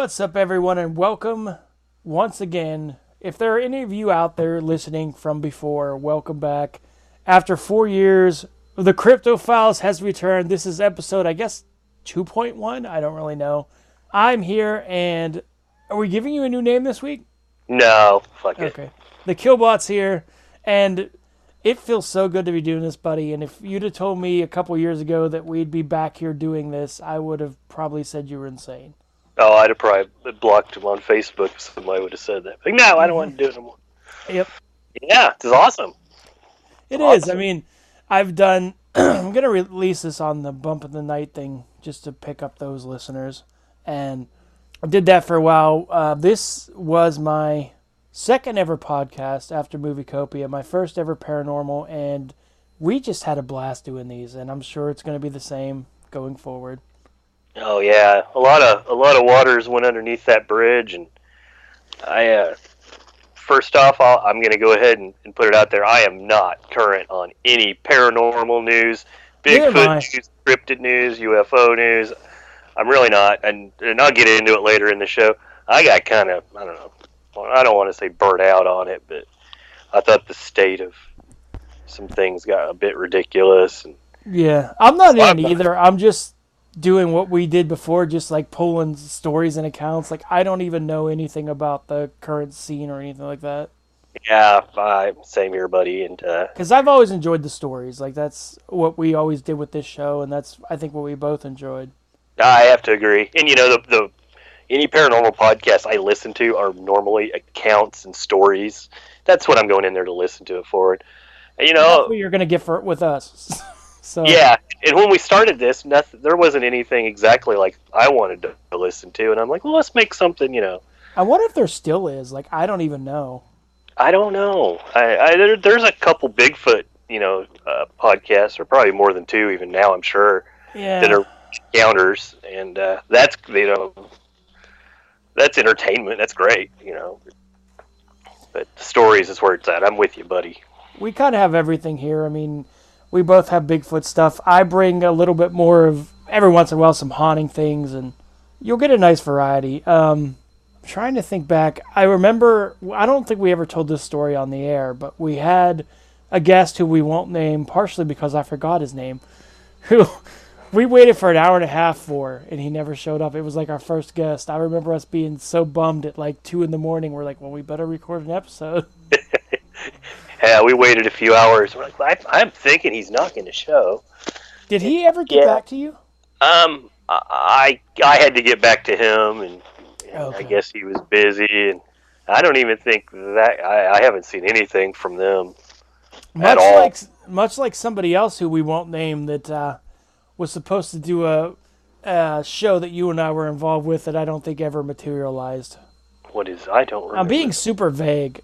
What's up, everyone, and welcome once again. If there are any of you out there listening from before, welcome back. After 4 years, the Cryptophiles has returned. This is episode, I guess, 2.1? I don't really know. I'm here, and are we giving you a new name this week? No, fuck it. Okay. The Killbot's here, and it feels so good to be doing this, buddy. And if you'd have told me a couple years ago that we'd be back here doing this, I would have probably said you were insane. Oh, I'd have probably blocked him on Facebook if somebody would have said that. Like, no, I don't want to do it anymore. Yep. Yeah, it's awesome. It is. I mean, I've done... I'm going to release this on the Bump of the Night thing just to pick up those listeners. And I did that for a while. This was my second ever podcast after Moviecopia, my first ever paranormal, and we just had a blast doing these, and I'm sure it's going to be the same going forward. Oh yeah, a lot of waters went underneath that bridge, and I first off, I'm going to go ahead and put it out there. I am not current on any paranormal news, Bigfoot news, cryptid news, UFO news. I'm really not, and I'll get into it later in the show. I got kind of, I don't know, I don't want to say burnt out on it, but I thought the state of some things got a bit ridiculous. And yeah, I'm not in either. I'm just doing what we did before, just like pulling stories and accounts. Like, I don't even know anything about the current scene or anything like that. Yeah, same here, buddy. And because I've always enjoyed the stories. Like, that's what we always did with this show, and that's, I think, what we both enjoyed. I have to agree. And, you know, the any paranormal podcasts I listen to are normally accounts and stories. That's what I'm going in there to listen to it for. And, you know, that's what you're going to get for it with us. So. Yeah, and when we started this, there wasn't anything exactly like I wanted to listen to, and I'm like, well, let's make something, you know. I wonder if there still is. Like, I don't even know. I don't know. There's a couple Bigfoot, you know, podcasts, or probably more than two even now, I'm sure, that are encounters, and that's, you know, that's entertainment. That's great, you know. But stories is where it's at. I'm with you, buddy. We kind of have everything here. I mean, we both have Bigfoot stuff. I bring a little bit more of, every once in a while, some haunting things, and you'll get a nice variety. I'm trying to think back. I remember, I don't think we ever told this story on the air, but we had a guest who we won't name, partially because I forgot his name, who we waited for an hour and a half for, and he never showed up. It was like our first guest. I remember us being so bummed at like 2 a.m. We're like, well, we better record an episode. Yeah, we waited a few hours. We're like, I'm thinking he's not going to show. Did he ever get back to you? I had to get back to him, and okay. I guess he was busy, and I don't even think that I haven't seen anything from them at all. Much like somebody else who we won't name that was supposed to do a show that you and I were involved with that I don't think ever materialized. What is? I don't remember. I'm being super vague.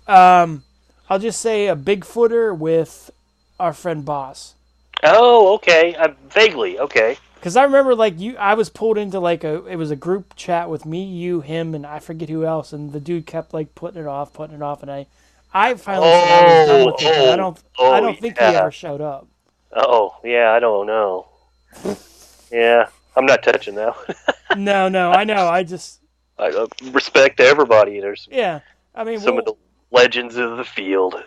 I'll just say a Bigfooter with our friend Boss. Oh, okay. Vaguely, okay. Because I remember, like, I was pulled into, like, it was a group chat with me, you, him, and I forget who else, and the dude kept, like, putting it off, and I finally said I was done with it, and I don't think he ever showed up. Oh, yeah, I don't know. Yeah, I'm not touching that one. No, I know, I respect to everybody. There's I mean, some of the legends of the field.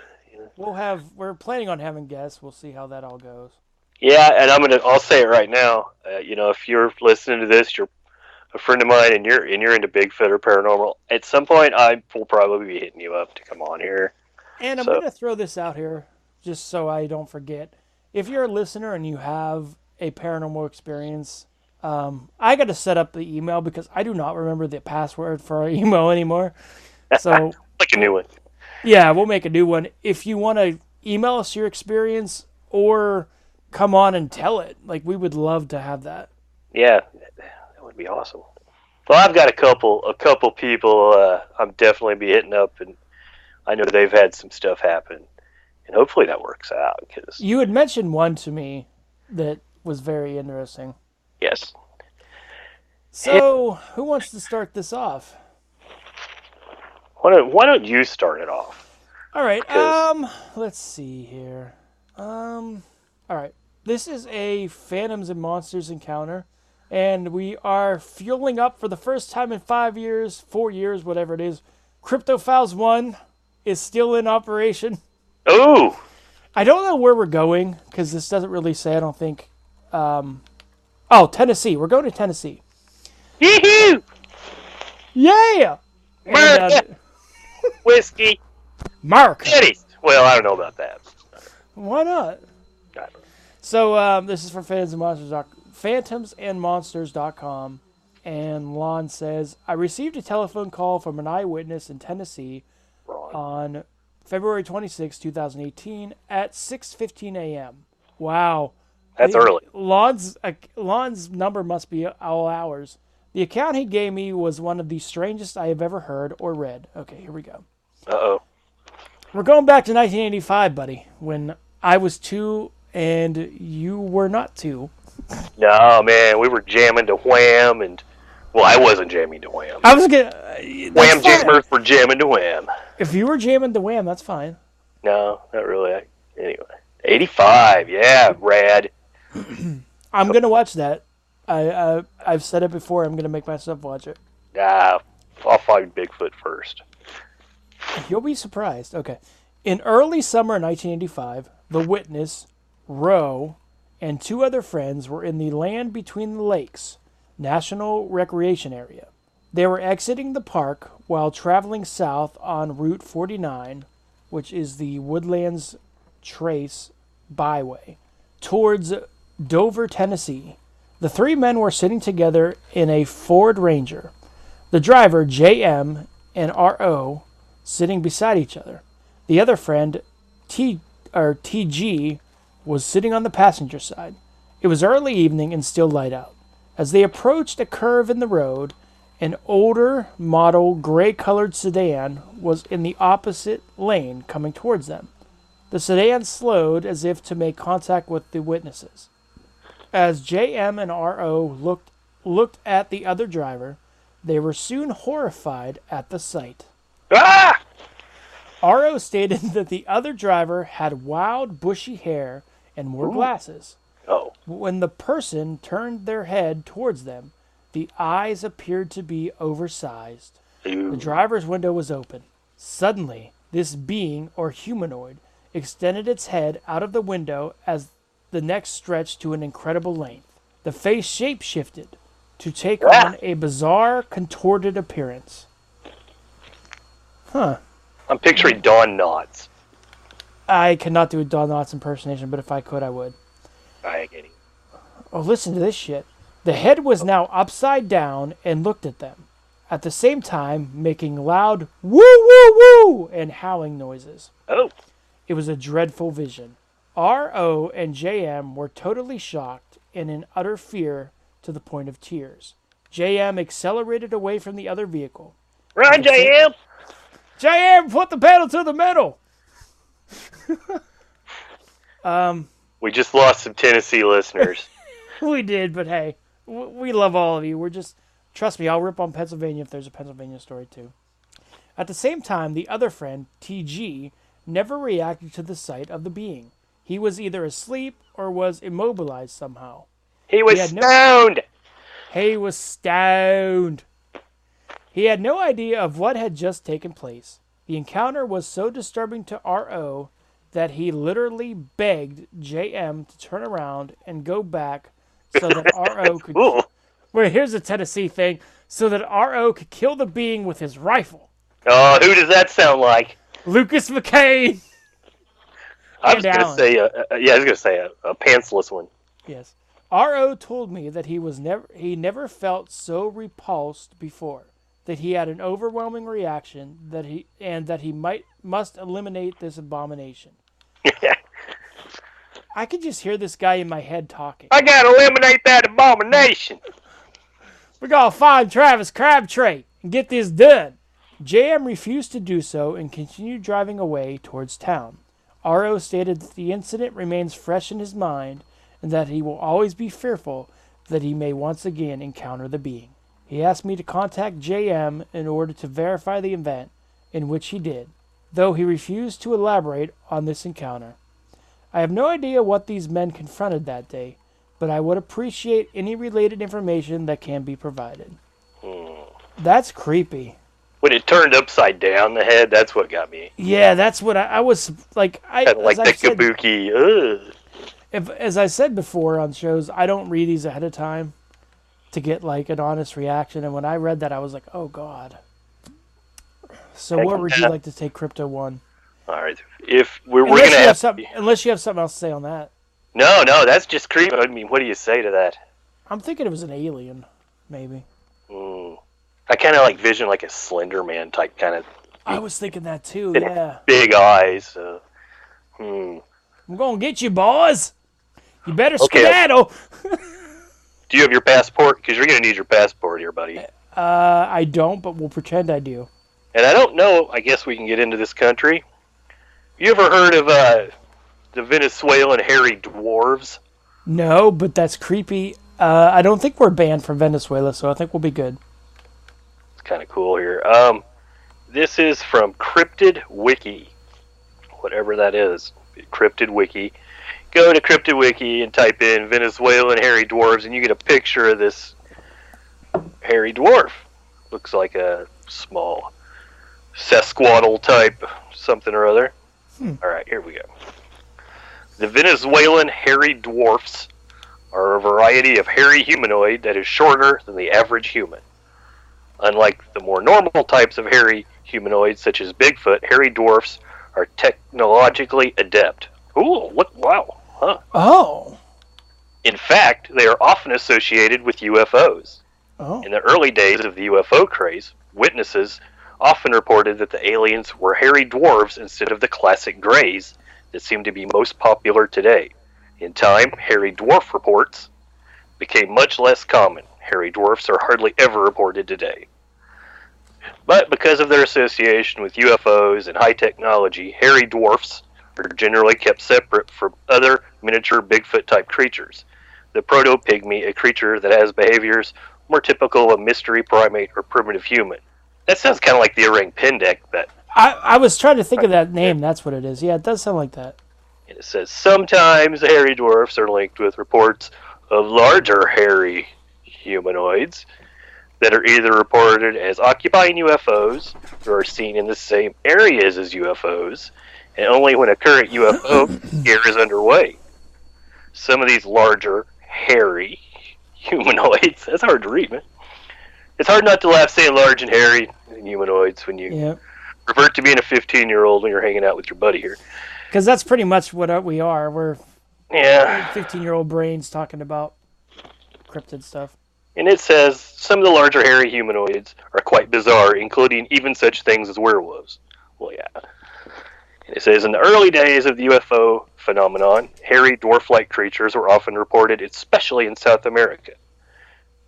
We're planning on having guests. We'll see how that all goes. Yeah, and I'll say it right now. You know, if you're listening to this, you're a friend of mine, and you're into Bigfoot or paranormal. At some point, I will probably be hitting you up to come on here. And I'm going to throw this out here, just so I don't forget. If you're a listener and you have a paranormal experience, I got to set up the email because I do not remember the password for our email anymore. So like a new one. Yeah, we'll make a new one. If you want to email us your experience or come on and tell it, like, we would love to have that. Yeah, that would be awesome. Well, I've got a couple people I'm definitely be hitting up, and I know they've had some stuff happen, and hopefully that works out. Cause you had mentioned one to me that was very interesting. Yes. So, who wants to start this off? Why don't you start it off? All right. Let's see here. All right. This is a Phantoms and Monsters encounter. And we are fueling up for the first time in 5 years, 4 years, whatever it is. Cryptophiles 1 is still in operation. Ooh! I don't know where we're going, because this doesn't really say, I don't think. Tennessee. We're going to Tennessee. Yee-hoo! Yeah! America! Whiskey. Mark! Titties! Well, I don't know about that. Why not? I don't know. So, this is for phantomsandmonsters.com, and Lon says, I received a telephone call from an eyewitness in Tennessee on February 26, 2018 at 6:15 a.m. Wow. That's early. Lon's number must be all hours. The account he gave me was one of the strangest I have ever heard or read. Okay, here we go. Uh-oh. We're going back to 1985, buddy, when I was 2 and you were not 2. No, man, we were jamming to Wham, and... Well, I wasn't jamming to Wham. I was gonna... Wham jammers were jamming to Wham. If you were jamming to Wham, that's fine. No, not really. Anyway. 85, yeah, rad. I'm going to watch that. I've said it before, I'm going to make myself watch it. I'll find Bigfoot first. You'll be surprised. Okay. In early summer 1985, the witness, Roe, and 2 other friends were in the Land Between the Lakes National Recreation Area. They were exiting the park while traveling south on Route 49, which is the Woodlands Trace Byway, towards Dover, Tennessee. The 3 men were sitting together in a Ford Ranger. The driver, J.M., and R.O., sitting beside each other. The other friend, T.G., was sitting on the passenger side. It was early evening and still light out. As they approached a curve in the road, an older model gray-colored sedan was in the opposite lane coming towards them. The sedan slowed as if to make contact with the witnesses. As J.M. and R.O. looked at the other driver, they were soon horrified at the sight. Ah! R.O. stated that the other driver had wild, bushy hair and wore glasses. Oh. When the person turned their head towards them, the eyes appeared to be oversized. Ooh. The driver's window was open. Suddenly, this being, or humanoid, extended its head out of the window as the neck stretched to an incredible length. The face shape-shifted to take on a bizarre, contorted appearance. Huh. I'm picturing Don Knotts. I cannot do a Don Knotts impersonation, but if I could, I would. I ain't getting. Oh, listen to this shit. The head was now upside down and looked at them, at the same time making loud woo-woo-woo and howling noises. Oh. It was a dreadful vision. R.O. and J.M. were totally shocked and in utter fear to the point of tears. J.M. accelerated away from the other vehicle. Run, J.M.! J.M., put the pedal to the metal! We just lost some Tennessee listeners. We did, but hey, we love all of you. We're just, trust me, I'll rip on Pennsylvania if there's a Pennsylvania story too. At the same time, the other friend, T.G., never reacted to the sight of the being. He was either asleep or was immobilized somehow. He was stoned! He was stoned. He had no idea of what had just taken place. The encounter was so disturbing to R.O. that he literally begged J.M. to turn around and go back so that R.O. could... Cool. Wait, here's the Tennessee thing. So that R.O. could kill the being with his rifle. Oh, who does that sound like? Lucas McCain! I was going to say, a pantsless one. Yes. R.O. told me that he never felt so repulsed before. That he had an overwhelming reaction that he must eliminate this abomination. I could just hear this guy in my head talking. I gotta eliminate that abomination. We gotta find Travis Crabtree and get this done. JM refused to do so and continued driving away towards town. R.O. stated that the incident remains fresh in his mind and that he will always be fearful that he may once again encounter the being. He asked me to contact J.M. in order to verify the event, in which he did, though he refused to elaborate on this encounter. I have no idea what these men confronted that day, but I would appreciate any related information that can be provided. Hmm. That's creepy. When it turned upside down, the head, that's what got me. Yeah, that's what I was like. Kind of like the kabuki. As I said before on shows, I don't read these ahead of time to get like an honest reaction. And when I read that, I was like, oh God. So what would you like to take Crypto 1? All right. If we're going to have unless you have something else to say on that. No, that's just creepy. I mean, what do you say to that? I'm thinking it was an alien, maybe. I kind of like vision like a Slender Man type kind of. I was thinking that too, yeah. Big eyes. I'm going to get you, boys. You better skedaddle. Do you have your passport? Because you're going to need your passport here, buddy. I don't, but we'll pretend I do. And I don't know, I guess we can get into this country. You ever heard of the Venezuelan hairy dwarves? No, but that's creepy. I don't think we're banned from Venezuela, so I think we'll be good. It's kind of cool here. This is from Cryptid Wiki. Whatever that is. Cryptid Wiki. Go to Cryptid Wiki and type in Venezuelan hairy dwarves, and you get a picture of this hairy dwarf. Looks like a small Sasquattle type something or other. Alright, here we go. The Venezuelan hairy dwarfs are a variety of hairy humanoid that is shorter than the average human. Unlike the more normal types of hairy humanoids such as Bigfoot, hairy dwarfs are technologically adept. Ooh, wow. Huh. Oh. In fact, they are often associated with UFOs. Oh. In the early days of the UFO craze, witnesses often reported that the aliens were hairy dwarves instead of the classic greys that seem to be most popular today. In time, hairy dwarf reports became much less common. Hairy dwarfs are hardly ever reported today. But because of their association with UFOs and high technology, hairy dwarfs are generally kept separate from other miniature Bigfoot-type creatures. The proto-pygmy, a creature that has behaviors more typical of mystery primate or primitive human. That sounds kind of like the orang pendek, but... I was trying to think of that name. That's what it is. Yeah, it does sound like that. And it says, sometimes hairy dwarfs are linked with reports of larger hairy humanoids that are either reported as occupying UFOs or are seen in the same areas as UFOs, and only when a current UFO scare is underway. Some of these larger, hairy humanoids, that's hard to read, man. It's hard not to laugh saying large and hairy humanoids when you revert to being a 15-year-old when you're hanging out with your buddy here. Because that's pretty much what we are. We're 15-year-old brains talking about cryptid stuff. And it says, some of the larger hairy humanoids are quite bizarre, including even such things as werewolves. Well, yeah. And it says, in the early days of the UFO phenomenon, hairy dwarf-like creatures were often reported, especially in South America.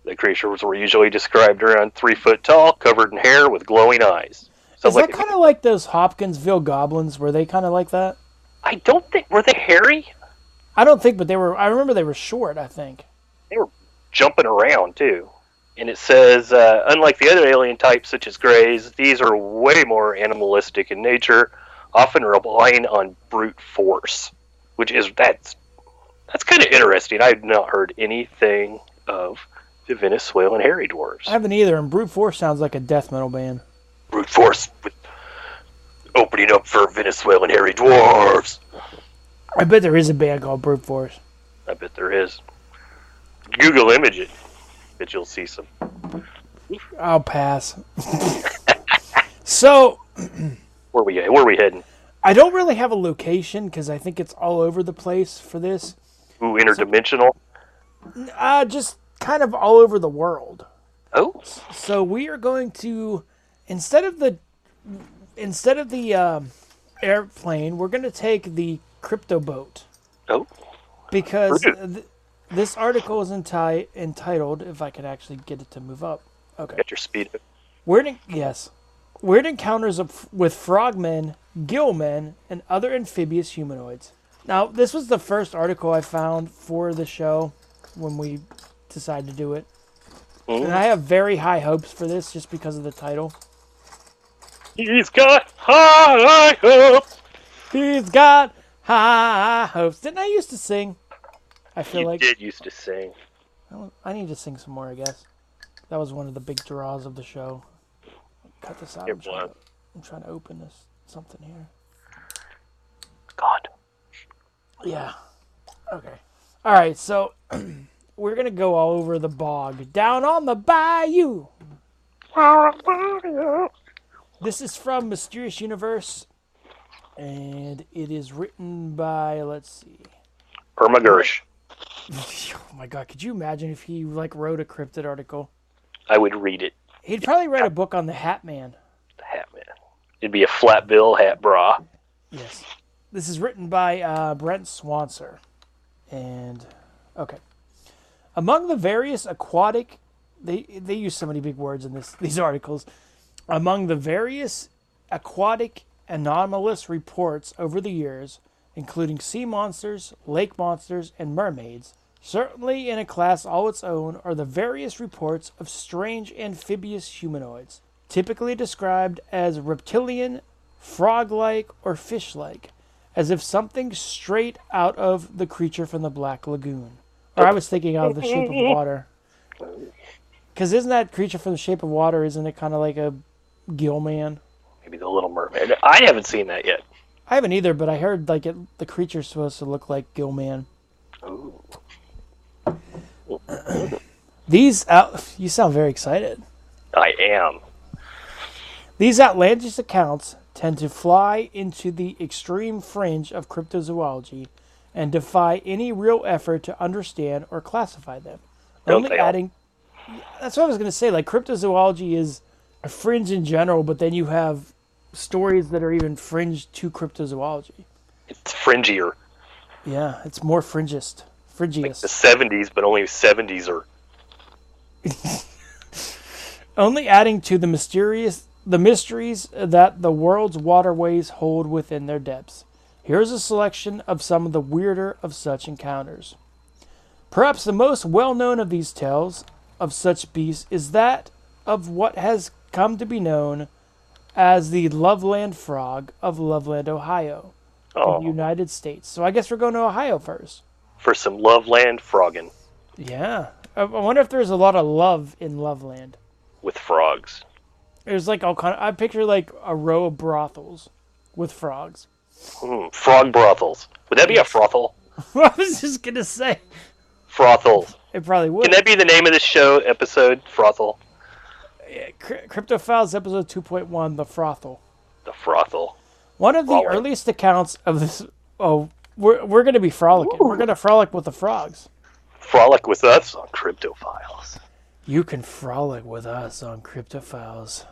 The creatures were usually described around 3 foot tall, covered in hair, with glowing eyes. Is that kind of like those Hopkinsville goblins? Were they kind of like that? I don't think... Were they hairy? I don't think, but they were... I remember they were short, I think. They were jumping around, too. And it says, unlike the other alien types, such as greys, these are way more animalistic in nature, often relying on brute force. Which is... That's kind of interesting. I've not heard anything of the Venezuelan hairy dwarves. I haven't either, and brute force sounds like a death metal band. Brute force with opening up for Venezuelan hairy dwarves. I bet there is a band called Brute Force. I bet there is. Google image it. Bet you'll see some. I'll pass. So, where are we heading? I don't really have a location because I think it's all over the place for this. Ooh, interdimensional? Just kind of all over the world. Oh. So we are going to, instead of the airplane, we're going to take the crypto boat. Oh. Because this article is entitled, if I could actually get it to move up. Okay. Get your speed up. Weird encounters with frogmen, gillmen, and other amphibious humanoids. Now, this was the first article I found for the show when we decided to do it. And I have very high hopes for this just because of the title. He's got high hopes. He's got high hopes. Didn't I used to sing? I feel You like did used to sing. I need to sing some more, I guess. That was one of the big draws of the show. Cut this out. It was. I'm trying to open this something here. God. Yeah. Okay. All right, so we're going to go all over the bog. Down on the bayou. This is from Mysterious Universe, and it is written by, let's see. Irma Gersh. Oh my god, could you imagine if he wrote a cryptid article? I would read it. He'd probably write a book on the Hat Man. The Hat Man. It'd be a flat bill hat bra. Yes. This is written by Brent Swanser. And, okay. Among the various aquatic... They use so many big words in these articles. Among the various aquatic anomalous reports over the years, including sea monsters, lake monsters, and mermaids, certainly in a class all its own are the various reports of strange amphibious humanoids, typically described as reptilian, frog-like, or fish-like, as if something straight out of the creature from the Black Lagoon. Or I was thinking of the Shape of Water. Because isn't that creature from the Shape of Water, isn't it kind of like a gill man? Maybe the Little Mermaid. I haven't seen that yet. I haven't either, but I heard the creature's supposed to look like Gilman. Ooh. You sound very excited. I am. These outlandish accounts tend to fly into the extreme fringe of cryptozoology and defy any real effort to understand or classify them. That's what I was going to say. Like, cryptozoology is a fringe in general, but then you have stories that are even fringe to cryptozoology. It's fringier. Yeah, it's more fringiest. Like the 70s, but only 70s are. Only adding to the mysteries that the world's waterways hold within their depths. Here's a selection of some of the weirder of such encounters. Perhaps the most well-known of these tales of such beasts is that of what has come to be known as the Loveland frog of Loveland, Ohio, in the United States. So I guess we're going to Ohio first. For some Loveland frogging. Yeah. I wonder if there's a lot of love in Loveland. With frogs. There's like all kind of... I picture like a row of brothels with frogs. Frog brothels. Would that be a frothel? I was just going to say. Frothel. It probably would. Can that be the name of this show episode? Frothel. Yeah, Cryptophiles episode 2.1, The Frothel. The Frothel. One of the earliest accounts of this... Oh, we're going to be frolicking. We're going to frolic with the frogs. Frolic with us on Cryptophiles. You can frolic with us on Cryptophiles.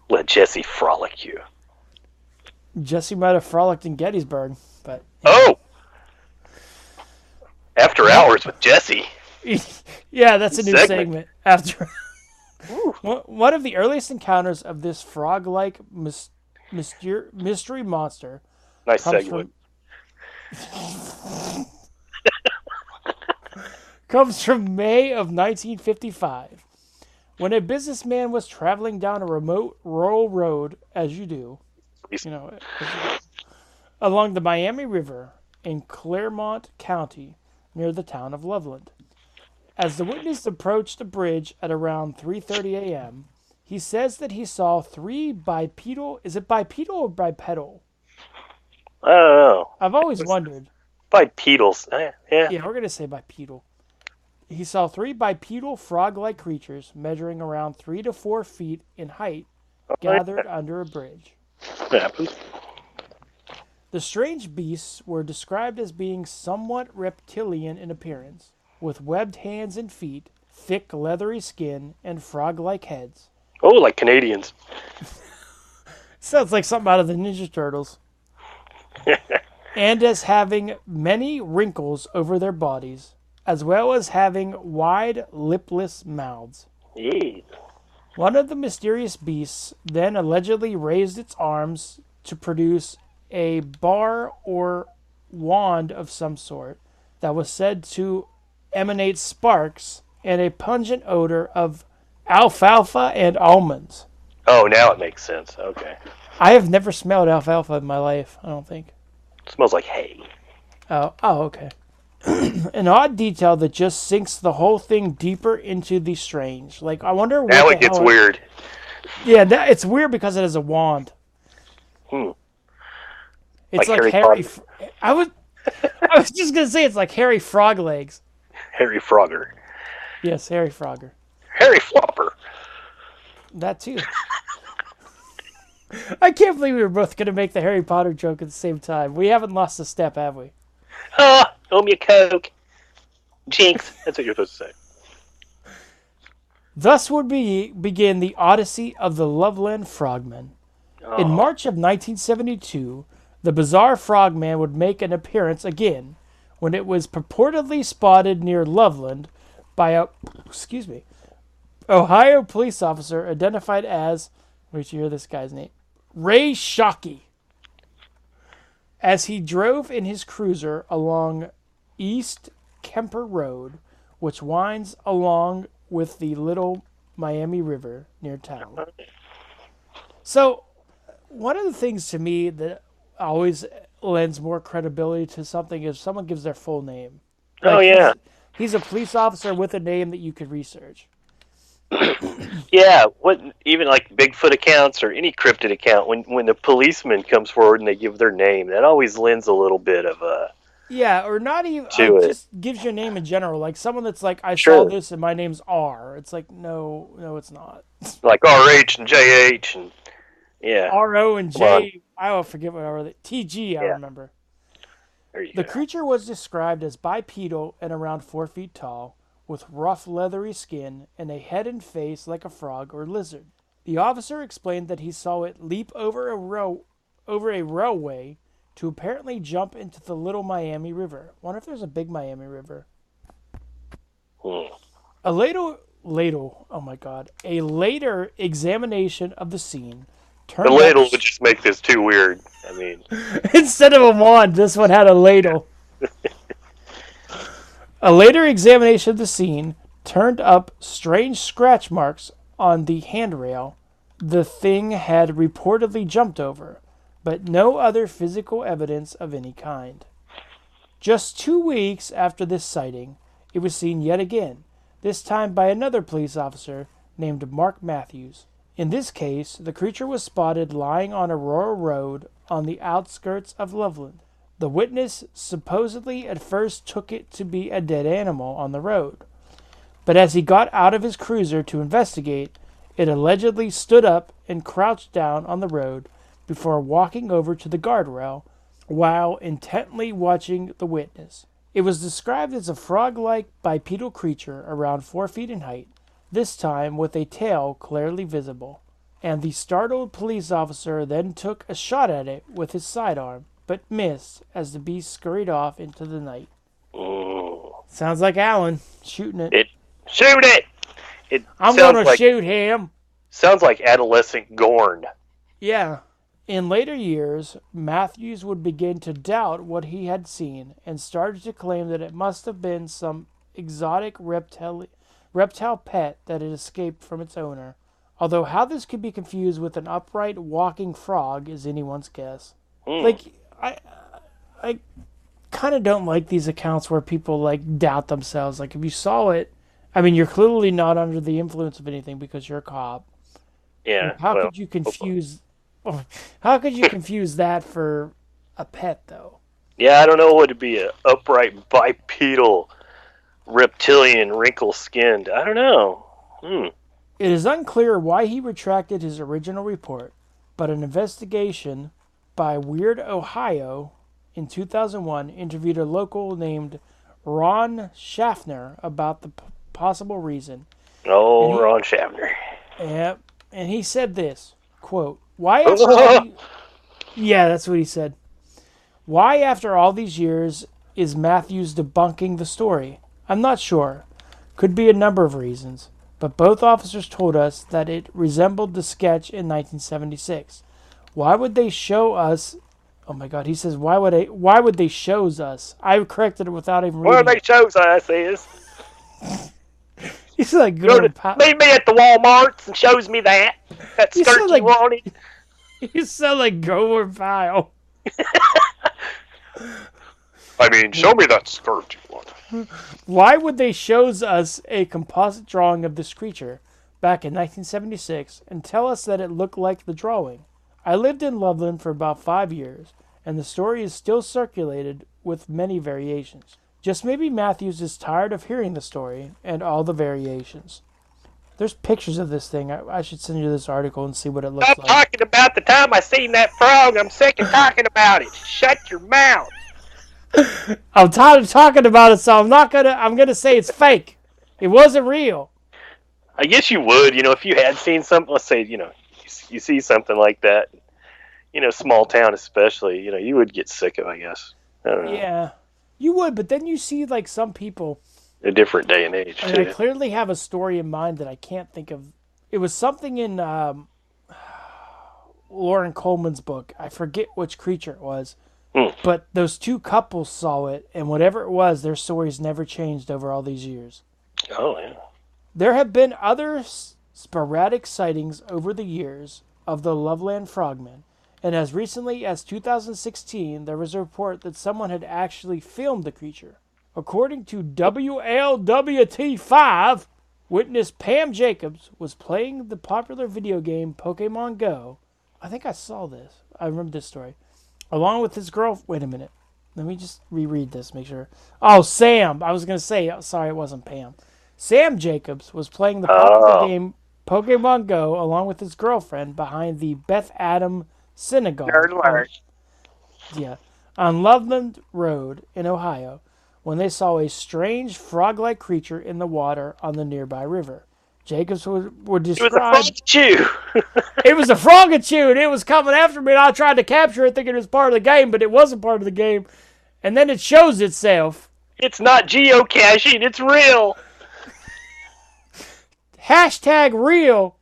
Let Jesse frolic you. Jesse might have frolicked in Gettysburg, but... Oh! After Hours with Jesse. Yeah, that's a new segment. After... One of the earliest encounters of this frog-like mystery monster... Nice segue. Comes from May of 1955, when a businessman was traveling down a remote rural road, as you do, along the Miami River in Clermont County, near the town of Loveland. As the witness approached the bridge at around 3:30 a.m., he says that he saw three bipedal... Is it bipedal or bipedal? I don't know. I've always wondered. Bipedals. Yeah, we're going to say bipedal. He saw three bipedal frog-like creatures measuring around 3 to 4 feet in height gathered under a bridge. That happens. The strange beasts were described as being somewhat reptilian in appearance, with webbed hands and feet, thick leathery skin, and frog-like heads. Oh, like Canadians. Sounds like something out of the Ninja Turtles. And as having many wrinkles over their bodies, as well as having wide, lipless mouths. Yeah. One of the mysterious beasts then allegedly raised its arms to produce a bar or wand of some sort that was said to emanate sparks and a pungent odor of alfalfa and almonds. Oh, now it makes sense. Okay. I have never smelled alfalfa in my life, I don't think. It smells like hay. Oh, okay. An odd detail that just sinks the whole thing deeper into the strange. Like, I wonder what Now the it gets hell weird. Yeah, it's weird because it has a wand. It's like Harry. I was just gonna say it's like Harry Frog legs. Harry Frogger. Yes, Harry Frogger. Harry Flopper. That too. I can't believe we were both gonna make the Harry Potter joke at the same time. We haven't lost a step, have we? Owe me a Coke. Jinx. That's what you're supposed to say. Thus would begin the odyssey of the Loveland Frogmen. In March of 1972, the bizarre frogman would make an appearance again when it was purportedly spotted near Loveland by a Ohio police officer identified as, wait till you hear this guy's name, Ray Shockey, as he drove in his cruiser along East Kemper Road, which winds along with the Little Miami River near town. So, one of the things to me that always lends more credibility to something is someone gives their full name. Like, he's a police officer with a name that you could research. Yeah, even like Bigfoot accounts or any cryptid account, when the policeman comes forward and they give their name, that always lends a little bit of yeah, or not even just gives your name in general. Like someone that's like, I saw this and my name's R. It's like, no, it's not. Like RH and JH and RO and J. I forget what are they. TG, I remember. The creature was described as bipedal and around 4 feet tall, with rough leathery skin and a head and face like a frog or lizard. The officer explained that he saw it leap over a railway to apparently jump into the Little Miami River. Wonder if there's a big Miami River. A later examination of the scene turned the ladle would just make this too weird. I mean, instead of a wand, this one had a ladle. A later examination of the scene turned up strange scratch marks on the handrail the thing had reportedly jumped over, but no other physical evidence of any kind. Just 2 weeks after this sighting, it was seen yet again, this time by another police officer named Mark Matthews. In this case, the creature was spotted lying on Aurora Road on the outskirts of Loveland. The witness supposedly at first took it to be a dead animal on the road, but as he got out of his cruiser to investigate, it allegedly stood up and crouched down on the road before walking over to the guardrail while intently watching the witness. It was described as a frog-like bipedal creature around 4 feet in height, this time with a tail clearly visible, and the startled police officer then took a shot at it with his sidearm, but missed as the beast scurried off into the night. Sounds like Alan shooting it. Shoot it! I'm going to shoot him. Sounds like adolescent Gorn. Yeah. In later years, Matthews would begin to doubt what he had seen and started to claim that it must have been some exotic reptile pet that had escaped from its owner. Although how this could be confused with an upright walking frog is anyone's guess. Like, I kind of don't like these accounts where people like doubt themselves. Like, if you saw it, I mean, you're clearly not under the influence of anything because you're a cop. Yeah. Like, how could you confuse? How could you confuse that for a pet, though? Yeah, I don't know what to be an upright bipedal reptilian wrinkle-skinned. I don't know. It is unclear why he retracted his original report, but an investigation by Weird Ohio in 2001 interviewed a local named Ron Schaffner about the possible reason. Ron Schaffner. Yep. And he said this, quote, yeah, that's what he said. Why, after all these years, is Matthews debunking the story? I'm not sure. Could be a number of reasons. But both officers told us that it resembled the sketch in 1976. Why would they show us? Oh my God, he says, why would they shows us? I corrected it without even reading. What they shows us is. He's like, meet me at the Walmarts and shows me that skirt you wanted. You sound like Gomer Pyle. I mean, show me that skirt you want. Why would they show us a composite drawing of this creature back in 1976 and tell us that it looked like the drawing? I lived in Loveland for about 5 years, and the story is still circulated with many variations. Just maybe Matthews is tired of hearing the story and all the variations. There's pictures of this thing. I should send you this article and see what it looks Stop like. talking about the time I seen that frog. I'm sick of talking about it. Shut your mouth. I'm tired of talking about it, so I'm gonna say it's fake. It wasn't real. I guess you would, if you had seen something, let's say, you see something like that, small town especially, you would get sick of it, I guess. I don't know. Yeah, you would, but then you see like some people. A different day and age, And too. I clearly have a story in mind that I can't think of. It was something in Lauren Coleman's book. I forget which creature it was. But those two couples saw it, and whatever it was, their stories never changed over all these years. Oh, yeah. There have been other sporadic sightings over the years of the Loveland Frogmen, and as recently as 2016, there was a report that someone had actually filmed the creature. According to WLWT5, witness Pam Jacobs was playing the popular video game Pokemon Go. I think I saw this. I remember this story. Along with his girl. Wait a minute. Let me just reread this, make sure. Oh, Sam. I was going to say, sorry, it wasn't Pam. Sam Jacobs was playing the popular game Pokemon Go along with his girlfriend behind the Beth Adam Synagogue. Nerd alert. On Loveland Road in Ohio, when they saw a strange frog-like creature in the water on the nearby river. Jacobs would describe... It was a frog-a-chew, and it was coming after me, and I tried to capture it thinking it was part of the game, but it wasn't part of the game. And then it shows itself. It's not geocaching, it's real. #real.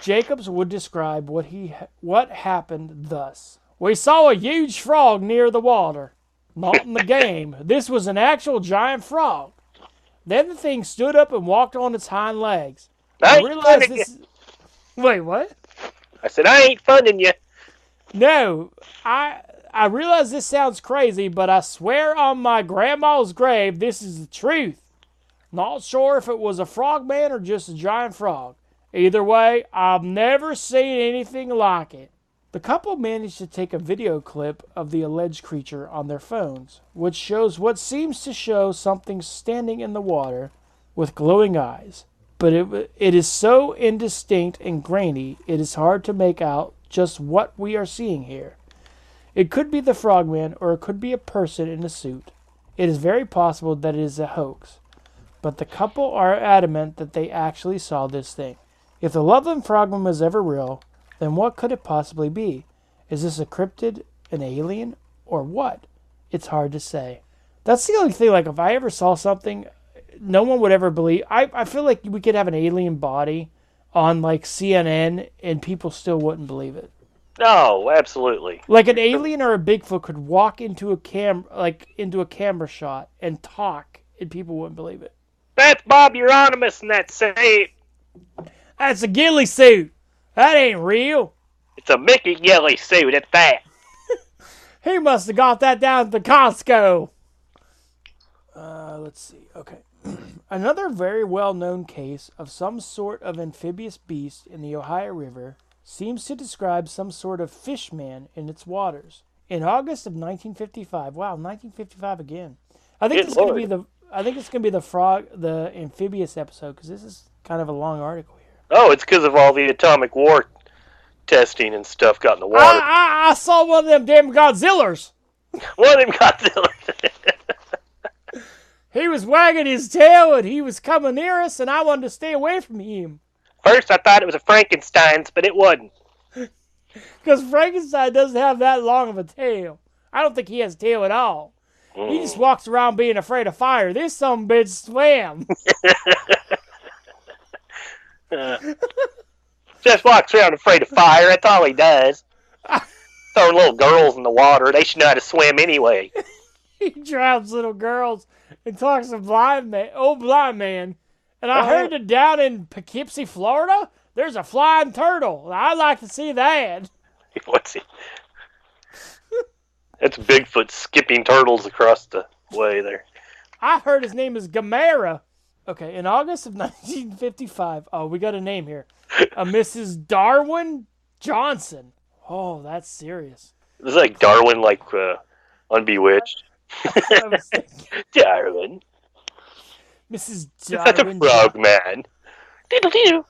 Jacobs would describe what happened thus. We saw a huge frog near the water. Not in the game. This was an actual giant frog. Then the thing stood up and walked on its hind legs. I realized this... Wait, what? I said, I ain't funding you. No, I realize this sounds crazy, but I swear on my grandma's grave, this is the truth. Not sure if it was a frogman or just a giant frog. Either way, I've never seen anything like it. The couple managed to take a video clip of the alleged creature on their phones, which shows what seems to show something standing in the water with glowing eyes. But it is so indistinct and grainy, it is hard to make out just what we are seeing here. It could be the frogman, or it could be a person in a suit. It is very possible that it is a hoax. But the couple are adamant that they actually saw this thing. If the Loveland Frogman was ever real, then what could it possibly be? Is this a cryptid, an alien, or what? It's hard to say. That's the only thing, like, if I ever saw something, no one would ever believe. I feel like we could have an alien body on, like, CNN, and people still wouldn't believe it. No, absolutely. Like, an alien or a Bigfoot could walk into a camera shot and talk, and people wouldn't believe it. That's Bob Euronymous in that suit. That's a ghillie suit. That ain't real. It's a Mickey ghillie suit at that. He must have got that down at the Costco. Let's see. Okay. Another very well-known case of some sort of amphibious beast in the Ohio River seems to describe some sort of fish man in its waters. In August of 1955. Wow, 1955 again. I think it's going to be the amphibious episode, because this is kind of a long article here. Oh, it's because of all the atomic war testing and stuff got in the water. I saw one of them damn Godzillers. One of them Godzillers. He was wagging his tail and he was coming near us, and I wanted to stay away from him. First, I thought it was a Frankenstein's, but it wasn't. Because Frankenstein doesn't have that long of a tail. I don't think he has a tail at all. He just walks around being afraid of fire. This sumbitch swam. Just walks around afraid of fire. That's all he does. Throwing little girls in the water. They should know how to swim anyway. He drowns little girls and talks to blind man. And I heard that down in Poughkeepsie, Florida, there's a flying turtle. I'd like to see that. What's he? That's Bigfoot skipping turtles across the way there. I heard his name is Gamera. Okay, in August of 1955, oh, we got a name here. Mrs. Darwin Johnson. Oh, that's serious. This is like Darwin, like on Bewitched. I was thinking. Darwin. Mrs. That's a Darwin. frog man. Diddle-diddle.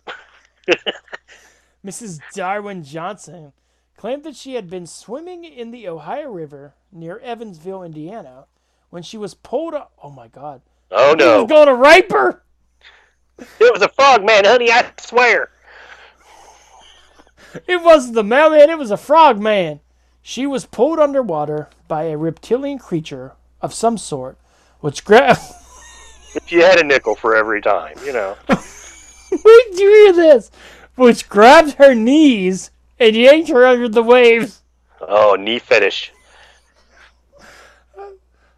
Mrs. Darwin Johnson claimed that she had been swimming in the Ohio River near Evansville, Indiana, when she was pulled up. Oh my God! Oh He no! was going to rape her. It was a frog man, honey. I swear. It wasn't the mailman. It was a frog man. She was pulled underwater by a reptilian creature of some sort, which grabbed. If you had a nickel for every time, you know. Wait, do you hear this? Which grabbed her knees and yanked her under the waves. Oh, knee fetish.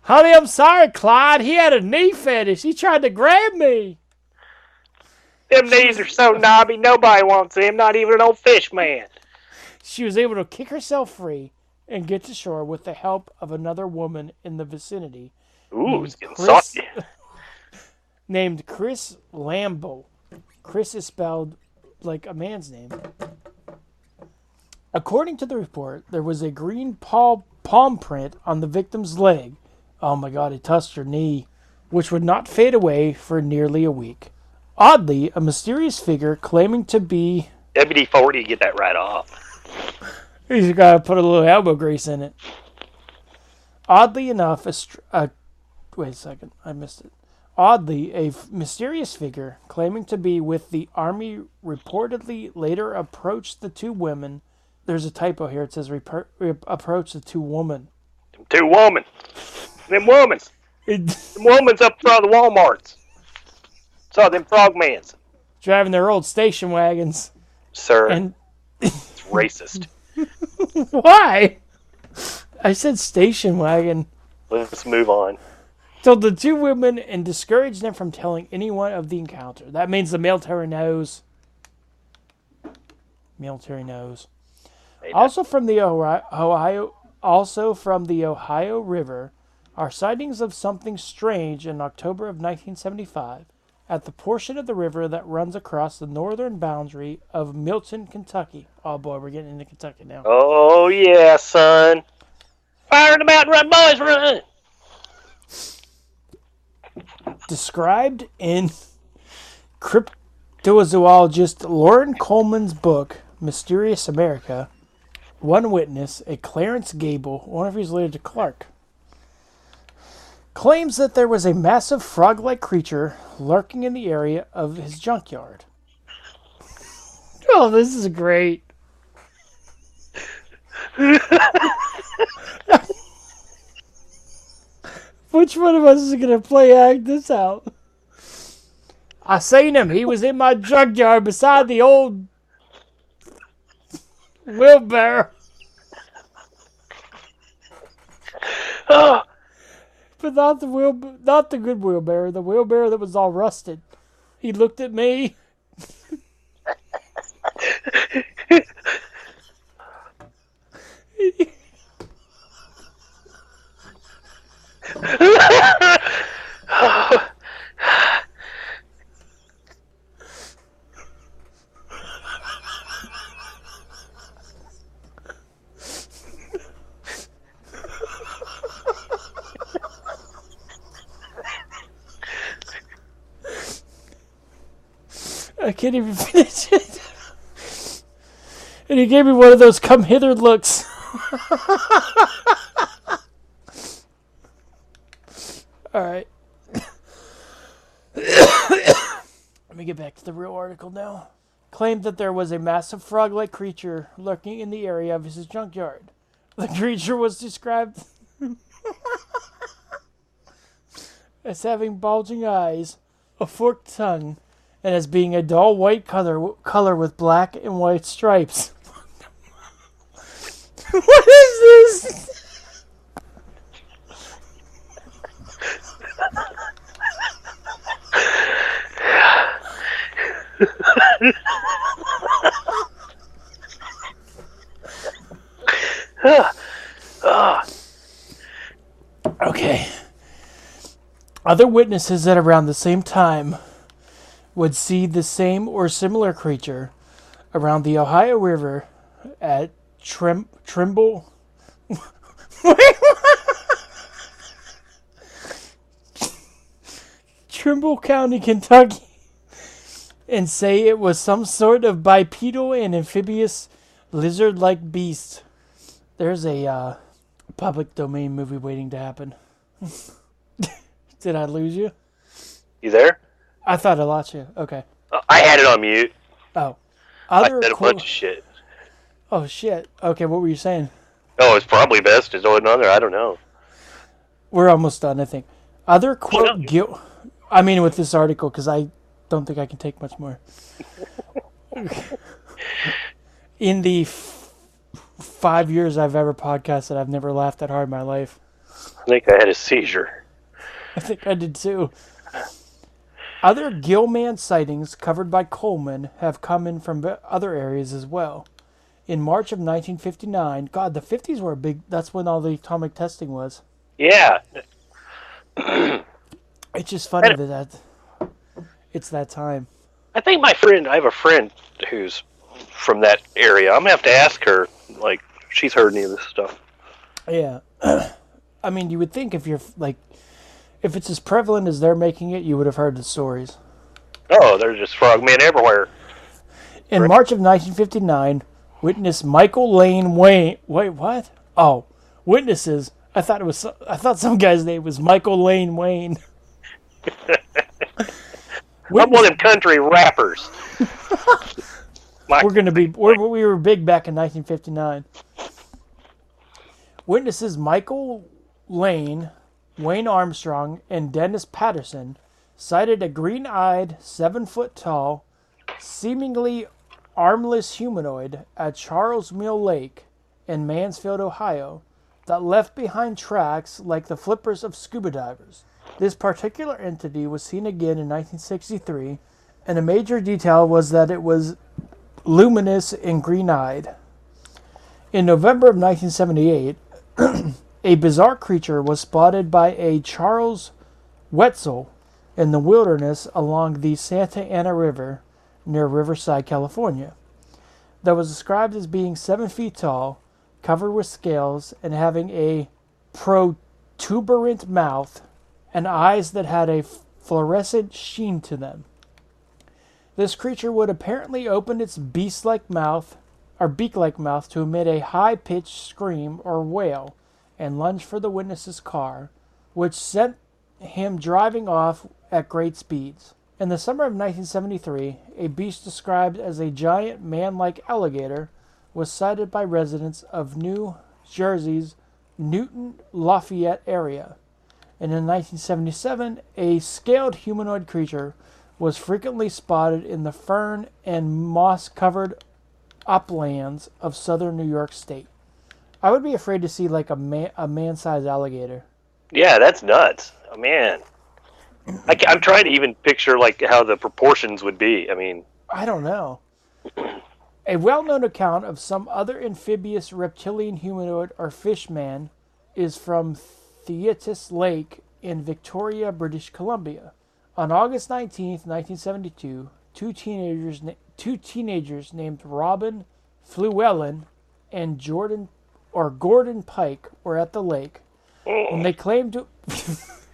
Honey, I'm sorry, Clyde. He had a knee fetish. He tried to grab me. Them knees are so knobby, nobody wants them, not even an old fish man. She was able to kick herself free and get to shore with the help of another woman in the vicinity. Ooh, it's getting saucy. Named Chris Lambo. Chris is spelled like a man's name. According to the report, there was a green palm print on the victim's leg. Oh my God, it touched her knee, which would not fade away for nearly a week. Oddly, a mysterious figure claiming to be... WD-40, get that right off. He's got to put a little elbow grease in it. Oddly enough, wait a second, I missed it. Oddly, a mysterious figure claiming to be with the army reportedly later approached the two women. There's a typo here. It says approached the two women. Them two women. Them womans. Them womans up front of the Walmarts. Saw them frogmans. Driving their old station wagons. Sir, And it's racist. why? I said station wagon. Let's move on. Told the two women and discouraged them from telling anyone of the encounter. That means the military knows. Military knows. Also from the Ohio River are sightings of something strange in October of 1975 at the portion of the river that runs across the northern boundary of Milton, Kentucky. Oh boy, we're getting into Kentucky now. Oh yeah, son. Fire in the mountain, run, boys, run! Described in cryptozoologist Lauren Coleman's book, Mysterious America, one witness, a Clarence Gable, one of who's related to Clark, claims that there was a massive frog-like creature lurking in the area of his junkyard. Oh, this is great. Which one of us is going to act this out? I seen him. He was in my junkyard beside the old wheelbarrow. Oh. But not the good wheelbarrow. The wheelbarrow that was all rusted. He looked at me. I can't even finish it. And he gave me one of those come hither looks. Alright. Let me get back to the real article now. Claimed that there was a massive frog-like creature lurking in the area of his junkyard. The creature was described as having bulging eyes, a forked tongue, and as being a dull white color with black and white stripes. What is this? Other witnesses at around the same time would see the same or similar creature around the Ohio River at Trimble. Trimble County, Kentucky, and say it was some sort of bipedal and amphibious lizard-like beast. There's a public domain movie waiting to happen. Did I lose you? You there? I thought I lost you. Okay. I had it on mute. Oh. I said a bunch of shit. Oh, shit. Okay, what were you saying? Oh, it's probably best to throw it on there. I don't know. We're almost done, I think. Other quote guilt... I mean, with this article, because I don't think I can take much more. In the 5 years I've ever podcasted, I've never laughed that hard in my life. I think I had a seizure. I think I did too. Other Gilman sightings covered by Coleman have come in from other areas as well. In March of 1959, God, the 50s were a big... That's when all the atomic testing was. Yeah. It's just funny that it's that time. I think I have a friend who's from that area. I'm going to have to ask her, like, if she's heard any of this stuff. Yeah. I mean, you would think if you're, like, if it's as prevalent as they're making it, you would have heard the stories. Oh, there's just frogmen everywhere. In March of 1959, witness Michael Lane Wayne... Wait, what? Oh, witnesses. I thought some guy's name was Michael Lane Wayne. I'm one of them country rappers. We were big back in 1959. Witnesses Michael Lane, Wayne Armstrong, and Dennis Patterson sighted a green-eyed, 7-foot-tall, seemingly armless humanoid at Charles Mill Lake in Mansfield, Ohio, that left behind tracks like the flippers of scuba divers. This particular entity was seen again in 1963, and a major detail was that it was luminous and green-eyed. In November of 1978, a bizarre creature was spotted by a Charles Wetzel in the wilderness along the Santa Ana River near Riverside, California, that was described as being 7 feet tall, covered with scales, and having a protuberant mouth and eyes that had a fluorescent sheen to them. This creature would apparently open its beak-like mouth to emit a high-pitched scream or wail and lunge for the witness's car, which sent him driving off at great speeds. In the summer of 1973, a beast described as a giant man-like alligator was sighted by residents of New Jersey's Newton Lafayette area. And in 1977, a scaled humanoid creature was frequently spotted in the fern and moss-covered uplands of southern New York State. I would be afraid to see like a man-sized alligator. Yeah, that's nuts. Oh, man. I'm trying to even picture like how the proportions would be. I mean, I don't know. A well-known account of some other amphibious reptilian humanoid or fishman is from Thetis Lake in Victoria, British Columbia. On August 19th, 1972, two teenagers named Robin Flewellen and Gordon Pike were at the lake, and they claimed to...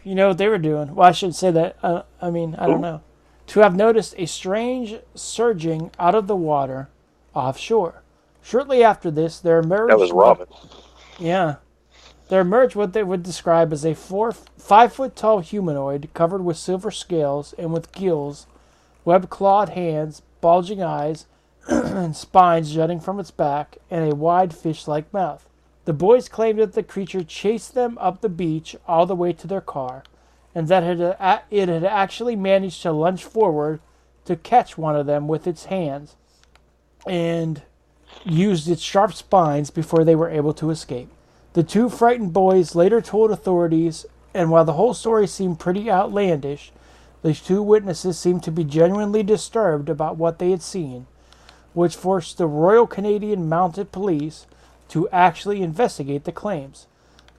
You know what they were doing? Well, I shouldn't say that. I don't know. To have noticed a strange surging out of the water offshore. Shortly after this, there emerged... That was Robin. Yeah. There emerged what they would describe as a 5-foot-tall humanoid covered with silver scales and with gills, web-clawed hands, bulging eyes, and spines jutting from its back, and a wide fish-like mouth. The boys claimed that the creature chased them up the beach all the way to their car, and that it had actually managed to lunge forward to catch one of them with its hands, and used its sharp spines before they were able to escape. The two frightened boys later told authorities, and while the whole story seemed pretty outlandish, the two witnesses seemed to be genuinely disturbed about what they had seen, which forced the Royal Canadian Mounted Police to actually investigate the claims.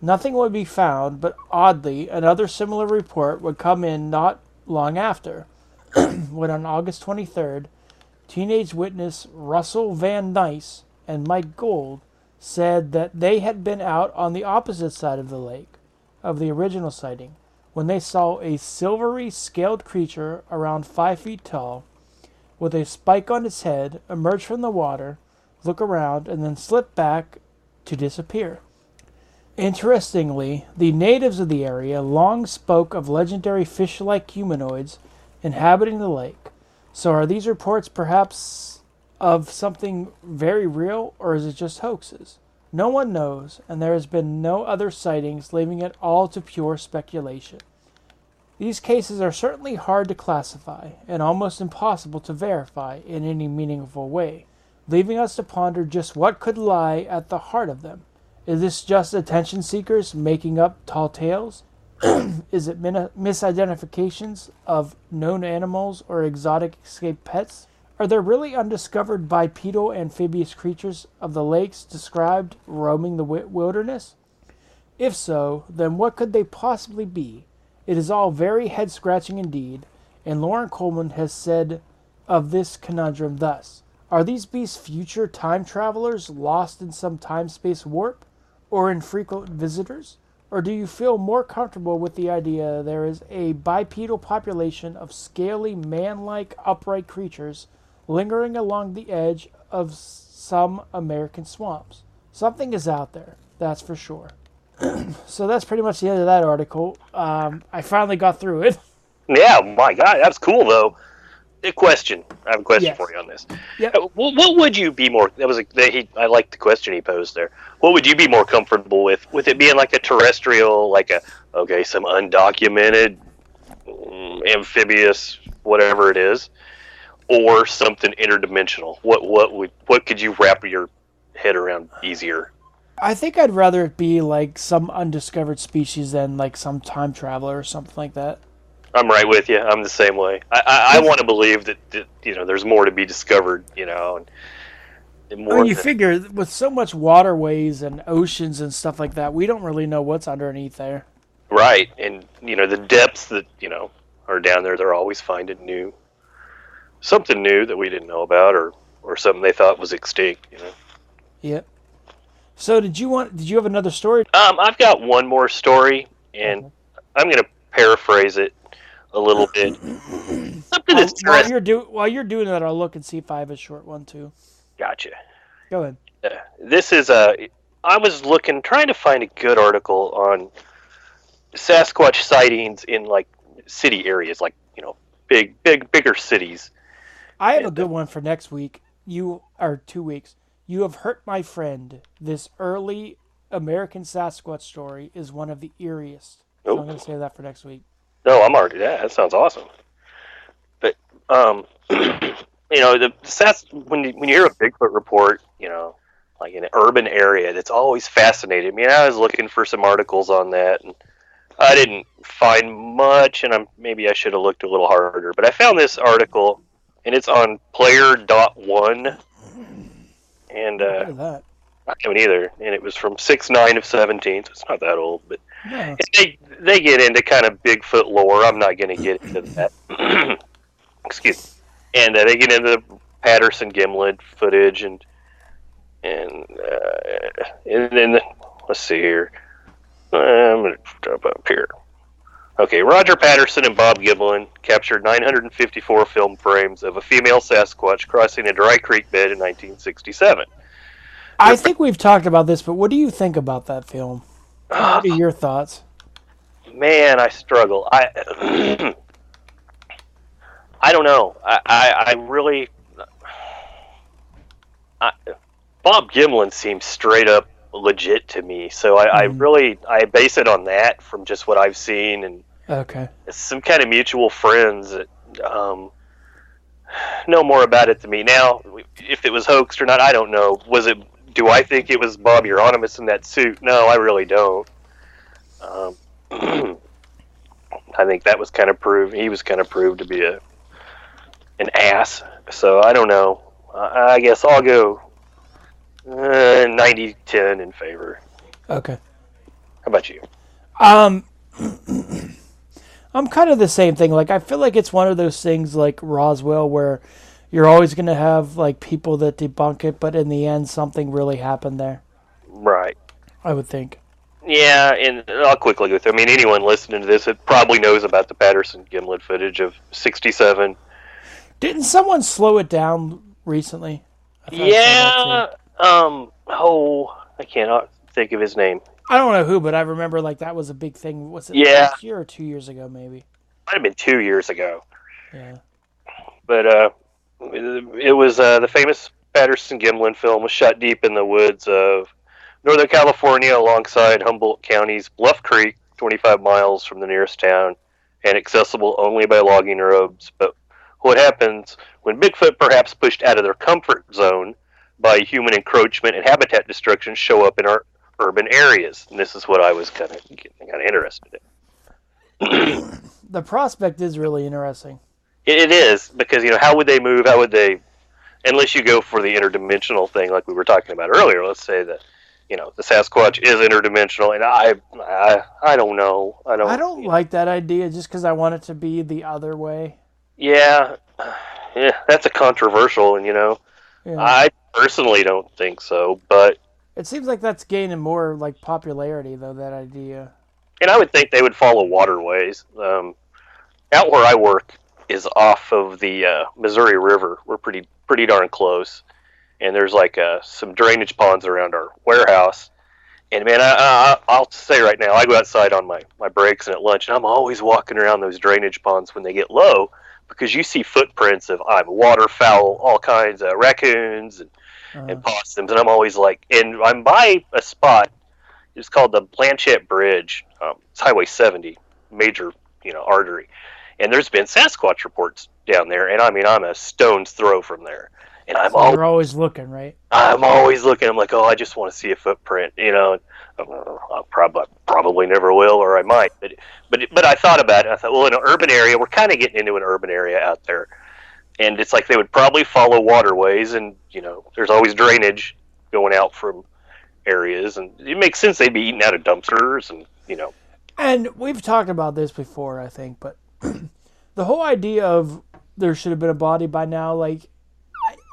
Nothing would be found, but oddly, another similar report would come in not long after, when on August 23rd, teenage witness Russell Van Nice and Mike Gould said that they had been out on the opposite side of the lake of the original sighting when they saw a silvery scaled creature around 5 feet tall with a spike on its head emerge from the water, look around, and then slip back to disappear. Interestingly, the natives of the area long spoke of legendary fish-like humanoids inhabiting the lake. So are these reports perhaps of something very real, or is it just hoaxes? No one knows, and there has been no other sightings, leaving it all to pure speculation. These cases are certainly hard to classify, and almost impossible to verify in any meaningful way, leaving us to ponder just what could lie at the heart of them. Is this just attention seekers making up tall tales? Is it misidentifications of known animals or exotic escaped pets? Are there really undiscovered bipedal amphibious creatures of the lakes described roaming the wilderness? If so, then what could they possibly be? It is all very head-scratching indeed, and Lauren Coleman has said of this conundrum thus: are these beasts future time travelers lost in some time-space warp, or infrequent visitors? Or do you feel more comfortable with the idea there is a bipedal population of scaly, man-like, upright creatures lingering along the edge of some American swamps? Something is out there, that's for sure. So that's pretty much the end of that article. I finally got through it. Yeah, my God, that's cool though. A question. I have a question for you on this. Yep. What would you be more? I liked the question he posed there. What would you be more comfortable with? With it being like a terrestrial, some undocumented, amphibious, whatever it is, or something interdimensional? What could you wrap your head around easier? I think I'd rather it be like some undiscovered species than like some time traveler or something like that. I'm right with you. I'm the same way. I want to believe that there's more to be discovered. And more. You figure with so much waterways and oceans and stuff like that, we don't really know what's underneath there. Right, and the depths that are down there, they're always finding something new that we didn't know about, or something they thought was extinct. Yep. So did you have another story? I've got one more story, and I'm going to paraphrase it a little bit. While you're doing that, I'll look and see if I have a short one too. Gotcha. Go ahead. This is I was trying to find a good article on Sasquatch sightings in like city areas, like bigger cities. I have a good one for next week. 2 weeks. You Have Hurt My Friend. This early American Sasquatch story is one of the eeriest. So I'm going to save that for next week. No, I'm already. Yeah, that sounds awesome. But when you hear a Bigfoot report, like in an urban area, that's always fascinated me. And I was looking for some articles on that, and I didn't find much. And maybe I should have looked a little harder. But I found this article, and it's on Player.one. And I haven't either. And it was from 6/9/17. So it's not that old, but. No. They get into kind of Bigfoot lore. I'm not going to get into that. Excuse me. And they get into the Patterson Gimlin footage, and then let's see here. I'm going to jump up here. Okay, Roger Patterson and Bob Gimlin captured 954 film frames of a female Sasquatch crossing a dry creek bed in 1967. I think we've talked about this, but what do you think about that film? What are your thoughts? Man, I struggle. I don't know. I really... Bob Gimlin seems straight up legit to me, so I base it on that from just what I've seen, and some kind of mutual friends that know more about it than me. Now, if it was hoaxed or not, I don't know. Do I think it was Bob Euronymous in that suit? No, I really don't. I think that was kind of proved. He was kind of proved to be an ass. So I don't know. I guess I'll go 90-10 in favor. Okay. How about you? Um, I'm kind of the same thing. Like, I feel like it's one of those things like Roswell where you're always going to have like people that debunk it, but in the end, something really happened there. Right. I would think. Yeah, and I'll quickly go through. I mean, anyone listening to this, it probably knows about the Patterson Gimlin footage of '67. Didn't someone slow it down recently? I thought I saw that Yeah. too. I cannot think of his name. I don't know who, but I remember like that was a big thing. Was it Yeah, last year or 2 years ago? Maybe. might have been 2 years ago. Yeah. But it was the famous Patterson Gimlin film was shot deep in the woods of Northern California alongside Humboldt County's Bluff Creek, 25 miles from the nearest town, and accessible only by logging roads. But what happens when Bigfoot, perhaps pushed out of their comfort zone by human encroachment and habitat destruction, show up in our urban areas? And this is what I was kind of interested in. The prospect is really interesting. It is, because how would they move? How would they, unless you go for the interdimensional thing like we were talking about earlier? Let's say that the Sasquatch is interdimensional, and I don't know. I don't like that idea just because I want it to be the other way. Yeah, that's a controversial, and Yeah. I personally don't think so. But It seems like that's gaining more like popularity though. That idea. and I would think they would follow waterways. Out where I work is off of the Missouri River. We're pretty darn close, and there's like some drainage ponds around our warehouse. And man, I'll say right now, I go outside on my breaks and at lunch, and I'm always walking around those drainage ponds when they get low, because you see footprints of waterfowl, all kinds of raccoons and possums, and I'm always like, and I'm by a spot. It's called the Blanchette Bridge. It's Highway 70, major artery, and there's been Sasquatch reports down there, and I mean I'm a stone's throw from there. And You're always looking, right? I'm always looking. I'm like, oh, I just want to see a footprint, I probably never will, or I might. But I thought about it. I thought, well, in an urban area, we're kind of getting into an urban area out there, and it's like they would probably follow waterways, and there's always drainage going out from areas, and it makes sense they'd be eating out of dumpsters, and And we've talked about this before, I think, but the whole idea of there should have been a body by now, like.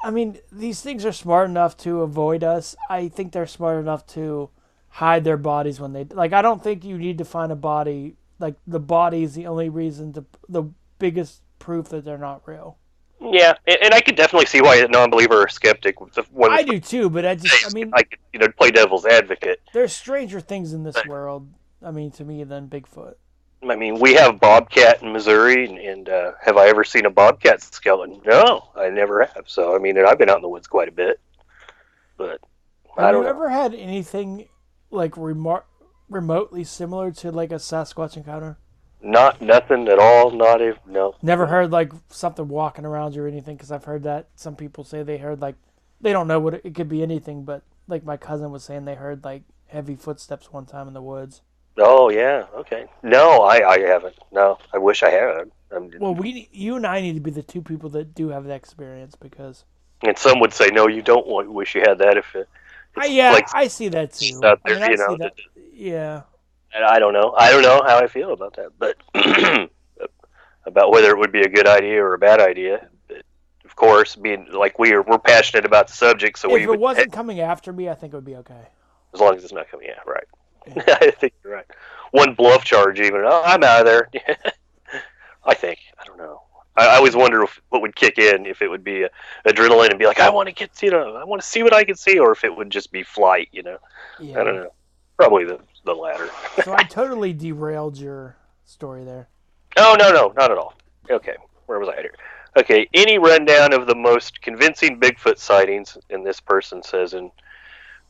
I mean, these things are smart enough to avoid us. I think they're smart enough to hide their bodies when they... Like, I don't think you need to find a body. Like, the body is the only reason the biggest proof that they're not real. Yeah, and I could definitely see why a non-believer or skeptic... I do too, but I mean... I could play devil's advocate. There's stranger things in this world, to me, than Bigfoot. I mean, we have bobcat in Missouri, and have I ever seen a bobcat skeleton? No, I never have. So, I mean, and I've been out in the woods quite a bit, but I don't know. Have you ever had anything, like, remotely similar to, like, a Sasquatch encounter? Nothing at all, no. Never heard, like, something walking around you or anything, because I've heard that. Some people say they heard, like, they don't know what it could be anything, but, like, my cousin was saying they heard, like, heavy footsteps one time in the woods. Oh, yeah, okay. No, I haven't. No, I wish I had. Well, you and I need to be the two people that do have that experience, because... And some would say, no, you don't wish you had that if it... I see that too. Out there, yeah. And I don't know how I feel about that, but about whether it would be a good idea or a bad idea. But of course, being like we're passionate about the subject, so if it wasn't coming after me, I think it would be okay. As long as it's not coming, yeah, right. Yeah. I think you're right. One bluff charge, even. Oh, I'm out of there. I think. I don't know. I always wonder what would kick in, if it would be adrenaline and be like, I want to see what I can see, or if it would just be flight, Yeah. I don't know. Probably the latter. So I totally derailed your story there. Oh, no, not at all. Okay, where was I here? Okay, any rundown of the most convincing Bigfoot sightings, and this person says in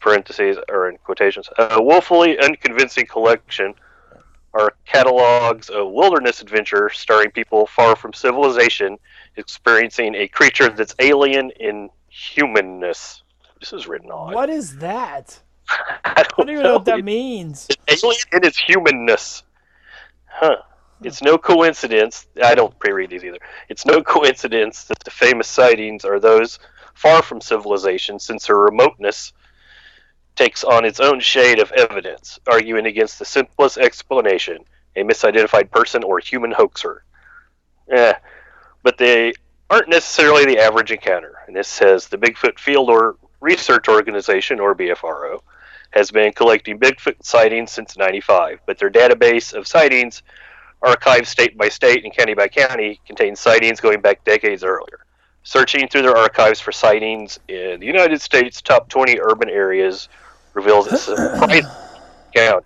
parentheses, or in quotations, a woefully unconvincing collection are catalogs of wilderness adventure starring people far from civilization experiencing a creature that's alien in humanness. This is written on. What is that? I don't even know what that means. It's alien in its humanness. Huh. It's no coincidence, I don't pre-read these either, it's no coincidence that the famous sightings are those far from civilization, since their remoteness takes on its own shade of evidence, arguing against the simplest explanation, a misidentified person or human hoaxer. But they aren't necessarily the average encounter. And this says the Bigfoot Field or Research Organization, or BFRO, has been collecting Bigfoot sightings since '95, but their database of sightings, archived state by state and county by county, contains sightings going back decades earlier. Searching through their archives for sightings in the United States' top 20 urban areas reveals a surprising count.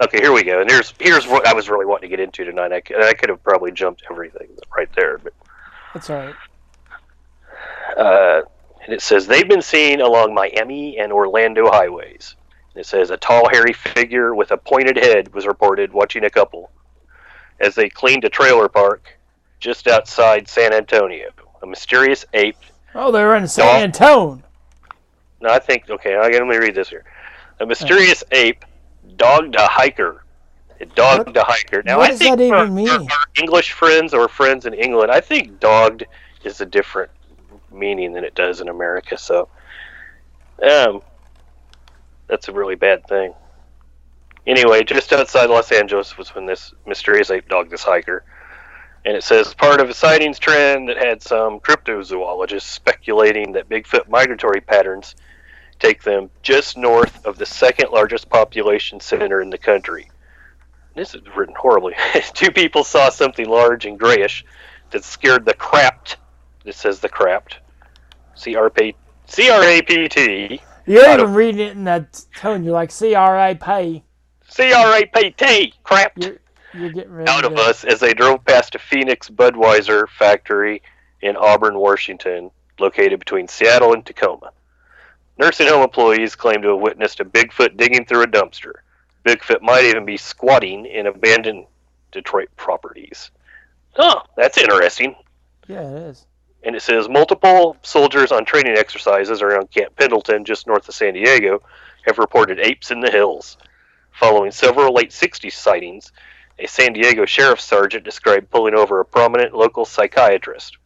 Okay, here we go. And here's what I was really wanting to get into tonight. I could have probably jumped everything right there, but That's all right. And it says they've been seen along Miami and Orlando highways. And it says a tall, hairy figure with a pointed head was reported watching a couple as they cleaned a trailer park just outside San Antonio. A mysterious ape. Oh, they were in San Antonio. No, I think, okay, let me read this here. A mysterious ape dogged a hiker. It dogged a hiker. Now, what I does think that even mean? Our English friends or friends in England, I think dogged is a different meaning than it does in America. So, that's a really bad thing. Anyway, just outside Los Angeles was when this mysterious ape dogged this hiker. And it says part of a sightings trend that had some cryptozoologists speculating that Bigfoot migratory patterns take them just north of the second largest population center in the country. This is written horribly. Two people saw something large and grayish that scared the crapt. This says the crapt. C-R-A-P-T. You're even reading it in that tone. You're like C-R-A-P. C-R-A-P-T. Crapt. You're getting ready out of us as they drove past a Phoenix Budweiser factory in Auburn, Washington, located between Seattle and Tacoma. Nursing home employees claim to have witnessed a Bigfoot digging through a dumpster. Bigfoot might even be squatting in abandoned Detroit properties. Oh, that's interesting. Yeah, it is. And it says multiple soldiers on training exercises around Camp Pendleton, just north of San Diego, have reported apes in the hills. Following several late 60s sightings, a San Diego sheriff's sergeant described pulling over a prominent local psychiatrist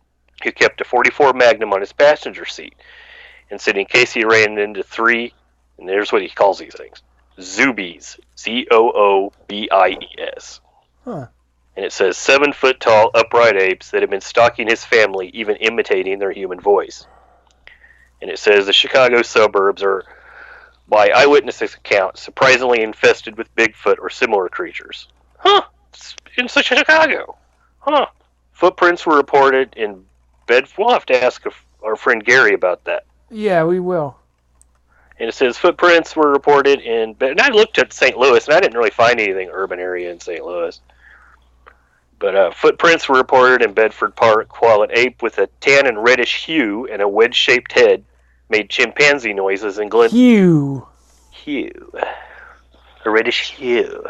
who kept a .44 Magnum on his passenger seat and said in case he ran into three, and there's what he calls these things, zoobies, Z-O-O-B-I-E-S. Huh. And it says 7-foot-tall upright apes that have been stalking his family, even imitating their human voice. And it says the Chicago suburbs are, by eyewitness accounts, surprisingly infested with Bigfoot or similar creatures. Huh, it's in Chicago. Huh. Footprints were reported in Bedford. We'll have to ask our friend Gary about that. Yeah, we will. And it says footprints were reported in... And I looked at St. Louis, and I didn't really find anything urban area in St. Louis. But footprints were reported in Bedford Park, while an ape with a tan and reddish hue and a wedge-shaped head made chimpanzee noises in Glen... Hue. A reddish hue.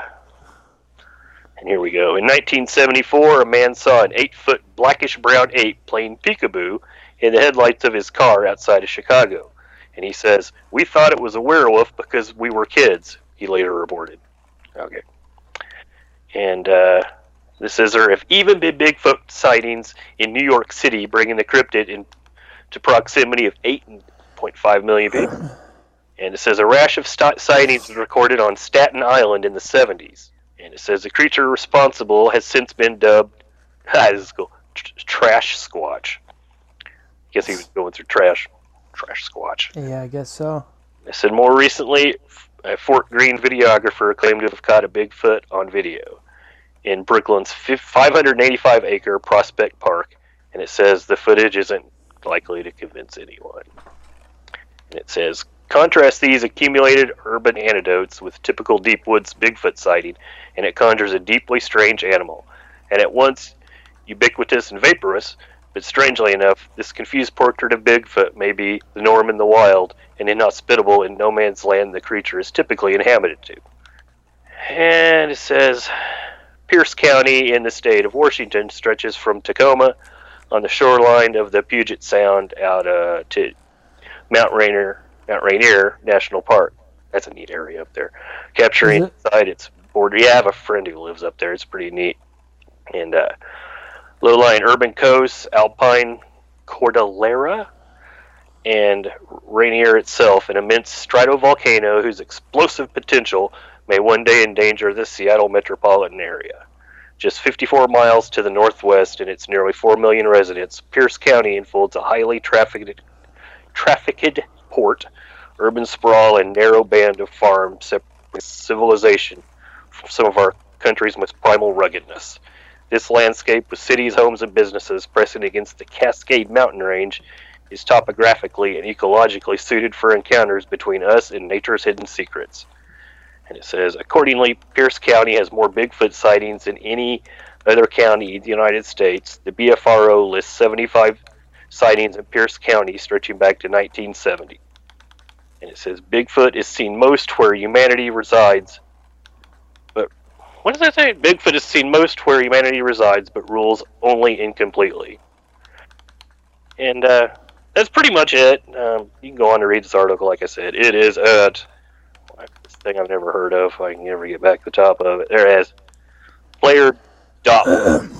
And here we go. In 1974, a man saw an 8-foot blackish-brown ape playing peekaboo in the headlights of his car outside of Chicago. And he says, "We thought it was a werewolf because we were kids," he later reported. Okay. And this is there have even been Bigfoot sightings in New York City, bringing the cryptid into proximity of 8.5 million people. And it says a rash of sightings was recorded on Staten Island in the 70s. And it says the creature responsible has since been dubbed, this is cool, Trash Squatch. I guess he was going through trash Squatch. Yeah, I guess so. It said more recently, a Fort Greene videographer claimed to have caught a Bigfoot on video in Brooklyn's 585-acre Prospect Park. And it says the footage isn't likely to convince anyone. And it says, contrast these accumulated urban anecdotes with typical deep woods Bigfoot sighting, and it conjures a deeply strange animal, and at once ubiquitous and vaporous, but strangely enough, this confused portrait of Bigfoot may be the norm in the wild and inhospitable in no man's land the creature is typically inhabited to. And it says, Pierce County in the state of Washington stretches from Tacoma on the shoreline of the Puget Sound out to Mount Rainier National Park. That's a neat area up there. Capturing inside its border. Yeah, I have a friend who lives up there. It's pretty neat. And low-lying urban coasts, alpine cordillera, and Rainier itself, an immense stratovolcano whose explosive potential may one day endanger the Seattle metropolitan area. Just 54 miles to the northwest and its nearly 4 million residents, Pierce County enfolds a highly trafficked port, urban sprawl, and narrow band of farms separating civilization from some of our country's most primal ruggedness. This landscape, with cities, homes, and businesses pressing against the Cascade Mountain Range, is topographically and ecologically suited for encounters between us and nature's hidden secrets. And it says, accordingly, Pierce County has more Bigfoot sightings than any other county in the United States. The BFRO lists 75 sightings in Pierce County stretching back to 1970. And it says, Bigfoot is seen most where humanity resides. But what does that say? Bigfoot is seen most where humanity resides, but rules only incompletely. And that's pretty much it. You can go on to read this article, like I said. It is at this thing I've never heard of. I can never get back to the top of it. There it is. Player.org.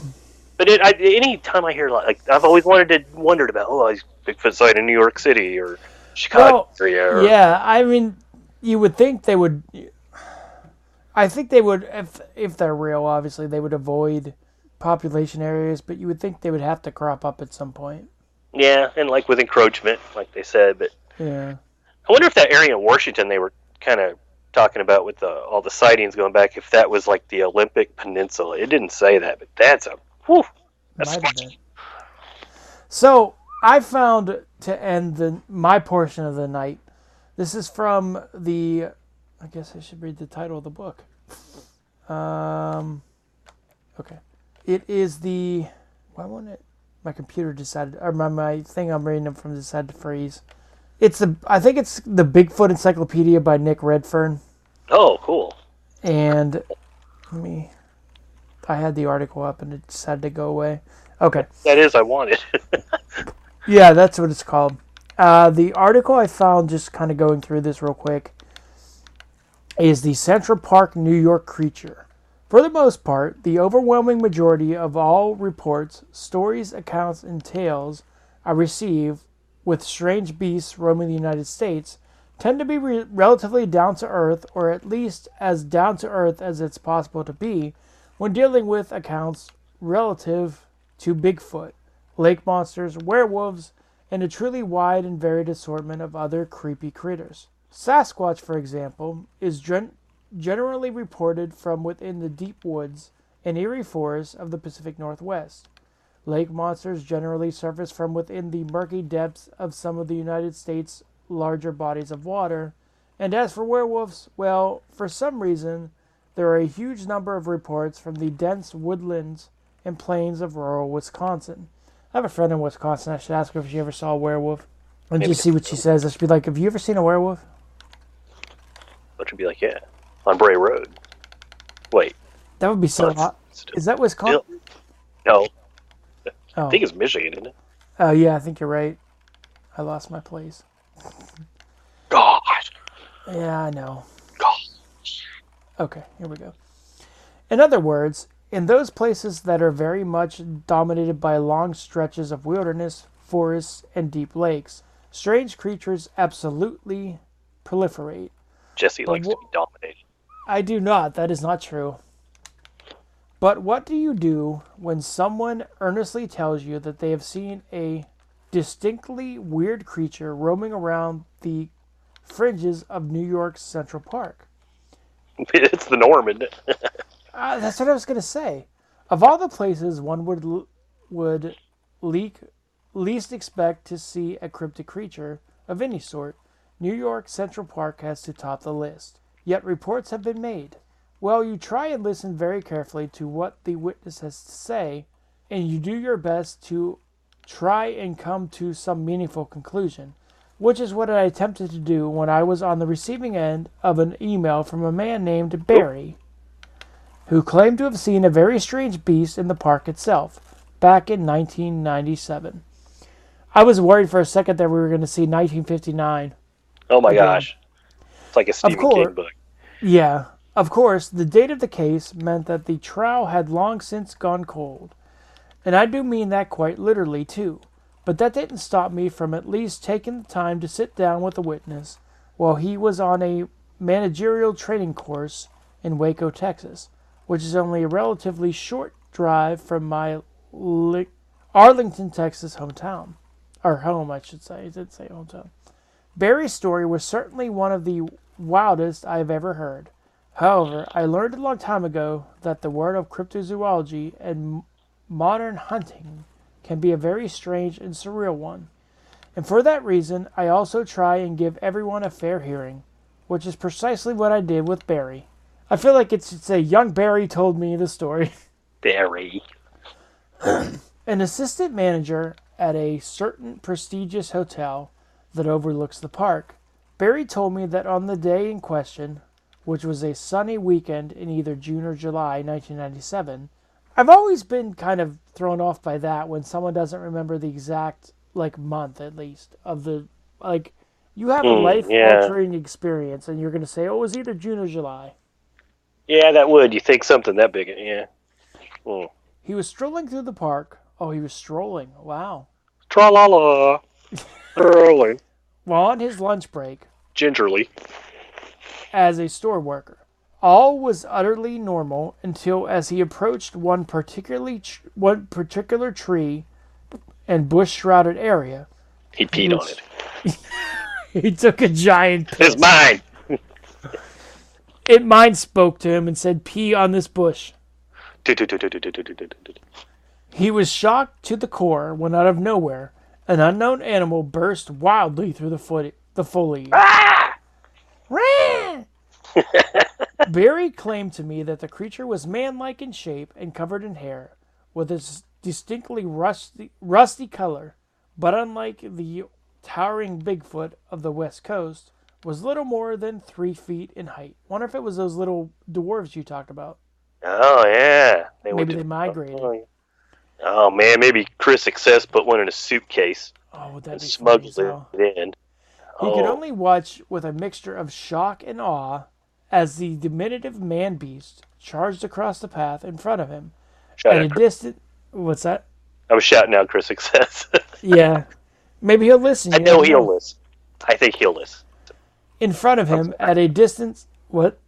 But any time I hear, like, I've always wondered about, these Bigfoot sighting in New York City or Chicago area. Yeah, I mean, you would think they would. I think they would, if they're real, obviously, they would avoid population areas, but you would think they would have to crop up at some point. Yeah, and like with encroachment, like they said. But yeah, I wonder if that area in Washington they were kind of talking about with all the sightings going back, if that was like the Olympic Peninsula. It didn't say that, but that's So I found, to end my portion of the night, this is from the, I guess I should read the title of the book. Okay. It is why won't it? My computer decided, or my thing I'm reading from decided to freeze. I think it's the Bigfoot Encyclopedia by Nick Redfern. Oh, cool. And I had the article up and it decided to go away. Okay. That is, I want it. Yeah, that's what it's called. The article I found, just kind of going through this real quick, is the Central Park, New York creature. For the most part, the overwhelming majority of all reports, stories, accounts, and tales I receive with strange beasts roaming the United States tend to be relatively down-to-earth, or at least as down-to-earth as it's possible to be when dealing with accounts relative to Bigfoot, lake monsters, werewolves, and a truly wide and varied assortment of other creepy critters. Sasquatch, for example, is generally reported from within the deep woods and eerie forests of the Pacific Northwest. Lake monsters generally surface from within the murky depths of some of the United States' larger bodies of water. And as for werewolves, well, for some reason, there are a huge number of reports from the dense woodlands and plains of rural Wisconsin. I have a friend in Wisconsin. I should ask her if she ever saw a werewolf. And just see what she says. I should be like, have you ever seen a werewolf? But she'd be like, yeah, on Bray Road. Wait. That would be so hot. Is that Wisconsin? No. I think it's Michigan, isn't it? Oh, yeah, I think you're right. I lost my place. God. Yeah, I know. God. Okay, here we go. In other words, in those places that are very much dominated by long stretches of wilderness, forests, and deep lakes, strange creatures absolutely proliferate. Jesse likes to be dominated. I do not. That is not true. But what do you do when someone earnestly tells you that they have seen a distinctly weird creature roaming around the fringes of New York's Central Park? It's the norm, isn't it? That's what I was going to say. Of all the places one would least expect to see a cryptid creature of any sort, New York Central Park has to top the list. Yet reports have been made. Well, you try and listen very carefully to what the witness has to say, and you do your best to try and come to some meaningful conclusion, which is what I attempted to do when I was on the receiving end of an email from a man named Barry, who claimed to have seen a very strange beast in the park itself, back in 1997. I was worried for a second that we were going to see 1959. Oh my gosh. It's like a Stephen King book. Yeah. Of course, the date of the case meant that the trial had long since gone cold. And I do mean that quite literally, too. But that didn't stop me from at least taking the time to sit down with the witness while he was on a managerial training course in Waco, Texas, which is only a relatively short drive from my Arlington, Texas hometown. Or home, I should say. I did say hometown. Barry's story was certainly one of the wildest I have ever heard. However, I learned a long time ago that the world of cryptozoology and modern hunting can be a very strange and surreal one. And for that reason, I also try and give everyone a fair hearing, which is precisely what I did with Barry. I feel like it should say, young Barry told me the story. Barry. An assistant manager at a certain prestigious hotel that overlooks the park, Barry told me that on the day in question, which was a sunny weekend in either June or July 1997, I've always been kind of thrown off by that when someone doesn't remember the exact, month at least, of the, you have a life-altering experience and you're going to say, oh, it was either June or July. Yeah, that would. You think something that big, yeah. Mm. He was strolling through the park. Oh, he was strolling. Wow. Tra-la-la. Strolling. While on his lunch break. Gingerly. As a store worker. All was utterly normal until as he approached one particular tree and bush-shrouded area. He peed on it. He took a giant piss. It's mine! Mind spoke to him and said, pee on this bush. He was shocked to the core when out of nowhere, an unknown animal burst wildly through the foliage. Ah! Barry claimed to me that the creature was man-like in shape and covered in hair, with a distinctly rusty color, but unlike the towering Bigfoot of the West Coast, was little more than 3 feet in height. Wonder if it was those little dwarves you talked about. Oh, yeah. Maybe they migrated. Oh, man, maybe Chris Success put one in a suitcase. Oh, would that and be smuggled it in. He could only watch with a mixture of shock and awe as the diminutive man-beast charged across the path in front of him. At a distance... What's that? I was shouting out Chris Success. Yeah. Maybe he'll listen. I know he'll listen. I think he'll listen. In front of him, at a distance... What?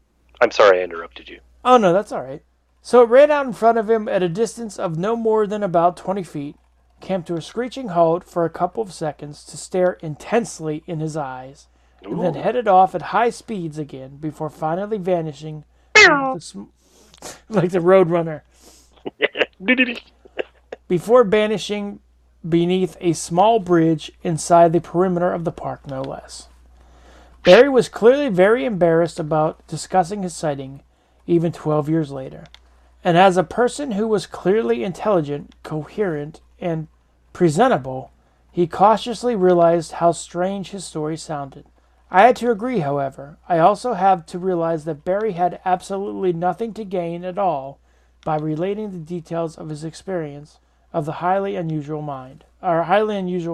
I'm sorry I interrupted you. Oh, no, that's all right. So it ran out in front of him at a distance of no more than about 20 feet, came to a screeching halt for a couple of seconds to stare intensely in his eyes, and then headed off at high speeds again before finally vanishing like the Roadrunner. Before vanishing beneath a small bridge inside the perimeter of the park, no less. Barry was clearly very embarrassed about discussing his sighting, even 12 years later. And as a person who was clearly intelligent, coherent, and presentable, he cautiously realized how strange his story sounded. I had to agree, however. I also had to realize that Barry had absolutely nothing to gain at all by relating the details of his experience of the highly unusual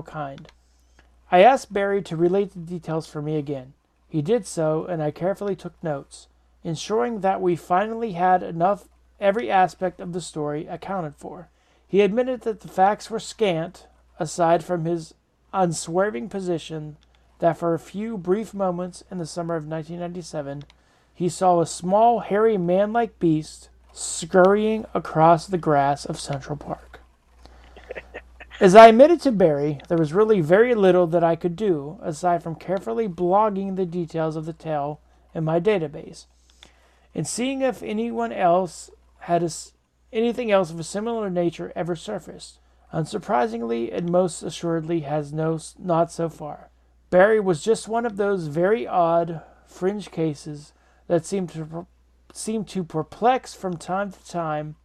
kind. I asked Barry to relate the details for me again. He did so, and I carefully took notes, ensuring that we finally had every aspect of the story accounted for. He admitted that the facts were scant, aside from his unswerving position that for a few brief moments in the summer of 1997, he saw a small, hairy, man-like beast scurrying across the grass of Central Park. As I admitted to Barry, there was really very little that I could do, aside from carefully blogging the details of the tale in my database, and seeing if anyone else had anything else of a similar nature ever surfaced. Unsurprisingly, and most assuredly has not so far. Barry was just one of those very odd, fringe cases that seem to perplex from time to time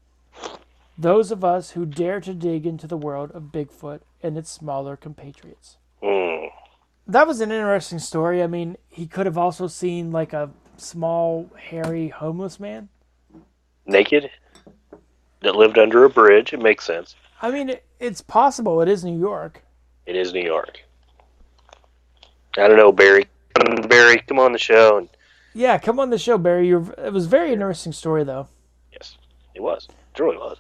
those of us who dare to dig into the world of Bigfoot and its smaller compatriots. That was an interesting story. I mean, he could have also seen like a small, hairy, homeless man. Naked? That lived under a bridge. It makes sense. I mean, it's possible. It is New York. It is New York. I don't know, Barry. Barry, come on the show. Yeah, come on the show, Barry. It was a very interesting story, though. Yes, it was. It really was.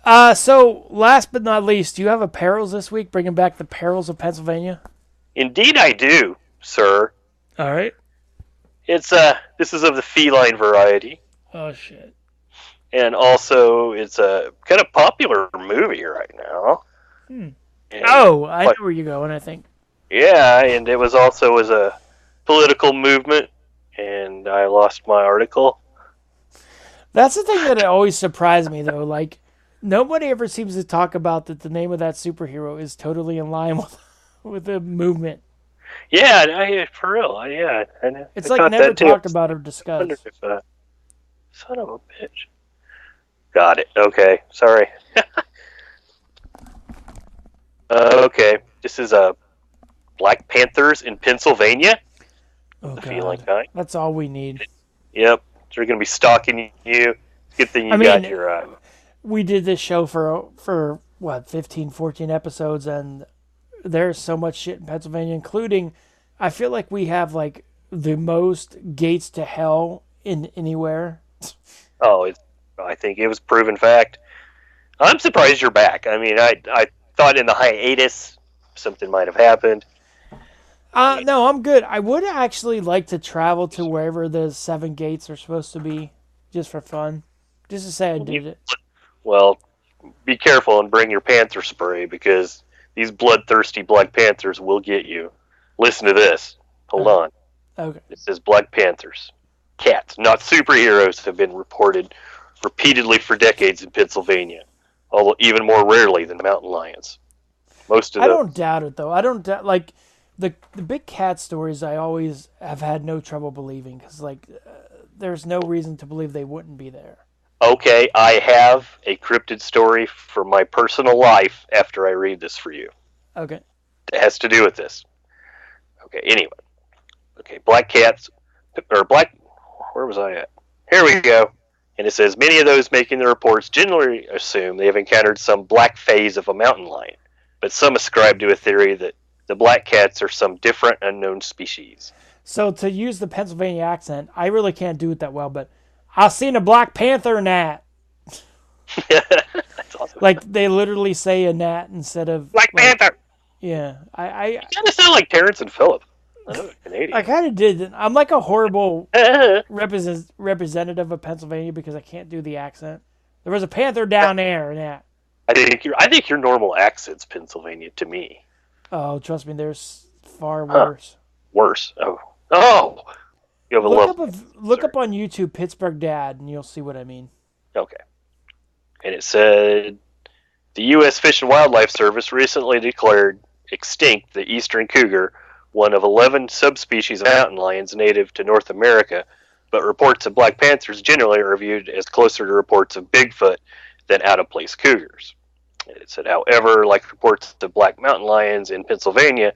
So last but not least, do you have a perils this week? Bringing back the perils of Pennsylvania. Indeed, I do, sir. All right. This is of the feline variety, Oh shit. and also it's a kind of popular movie right now. And, Oh, I know where you're going. I think. yeah, and it was also as a political movement, and I lost my article. That's the thing that always surprised me, though. Like, nobody ever seems to talk about that the name of that superhero is totally in line with the movement. Yeah, for real. It's like never talked about or discussed. Son of a bitch. Got it. Okay, sorry. Okay, this is Black Panthers in Pennsylvania. Oh The feline kind. that's all we need. Yep, they're going to be stalking you. Good thing you got your. We did this show for what 15, 14 episodes, and there's so much shit in Pennsylvania, including I feel like we have like the most gates to hell in anywhere. I think it was proven fact. I'm surprised you're back. I mean, I thought in the hiatus something might have happened. No, I'm good. I would actually like to travel to wherever the 7 gates are supposed to be, just for fun. Just to say I did it. Well, be careful and bring your panther spray, because these bloodthirsty Black Panthers will get you. Listen to this. Hold on. Okay. It says Black Panthers. Cats, not superheroes, have been reported repeatedly for decades in Pennsylvania, although even more rarely than mountain lions. I don't doubt it, though. I don't doubt, like, the big cat stories I always have had no trouble believing, because, like, there's no reason to believe they wouldn't be there. Okay, I have a cryptid story for my personal life after I read this for you. Okay. It has to do with this. Okay, anyway. Okay, black cats, or black, where was I at? Here we go. And it says, many of those making the reports generally assume they have encountered some black phase of a mountain lion, but some ascribe to a theory that the black cats are some different unknown species. So to use the Pennsylvania accent, I really can't do it that well, but I seen a Black Panther gnat. That's awesome. Like, they literally say a gnat instead of... Black Panther! Yeah. You kind of sound like Terrence and Phillip. Canadian. I kind of did. I'm like a horrible representative of Pennsylvania because I can't do the accent. There was a panther down there, gnat. I think your normal accent's Pennsylvania to me. Oh, trust me, there's far worse. Worse? Oh! You have Look up on YouTube Pittsburgh Dad, and you'll see what I mean. Okay. And it said, the U.S. Fish and Wildlife Service recently declared extinct the eastern cougar, one of 11 subspecies of mountain lions native to North America, but reports of black panthers generally are viewed as closer to reports of Bigfoot than out-of-place cougars. It said, however, like reports of black mountain lions in Pennsylvania,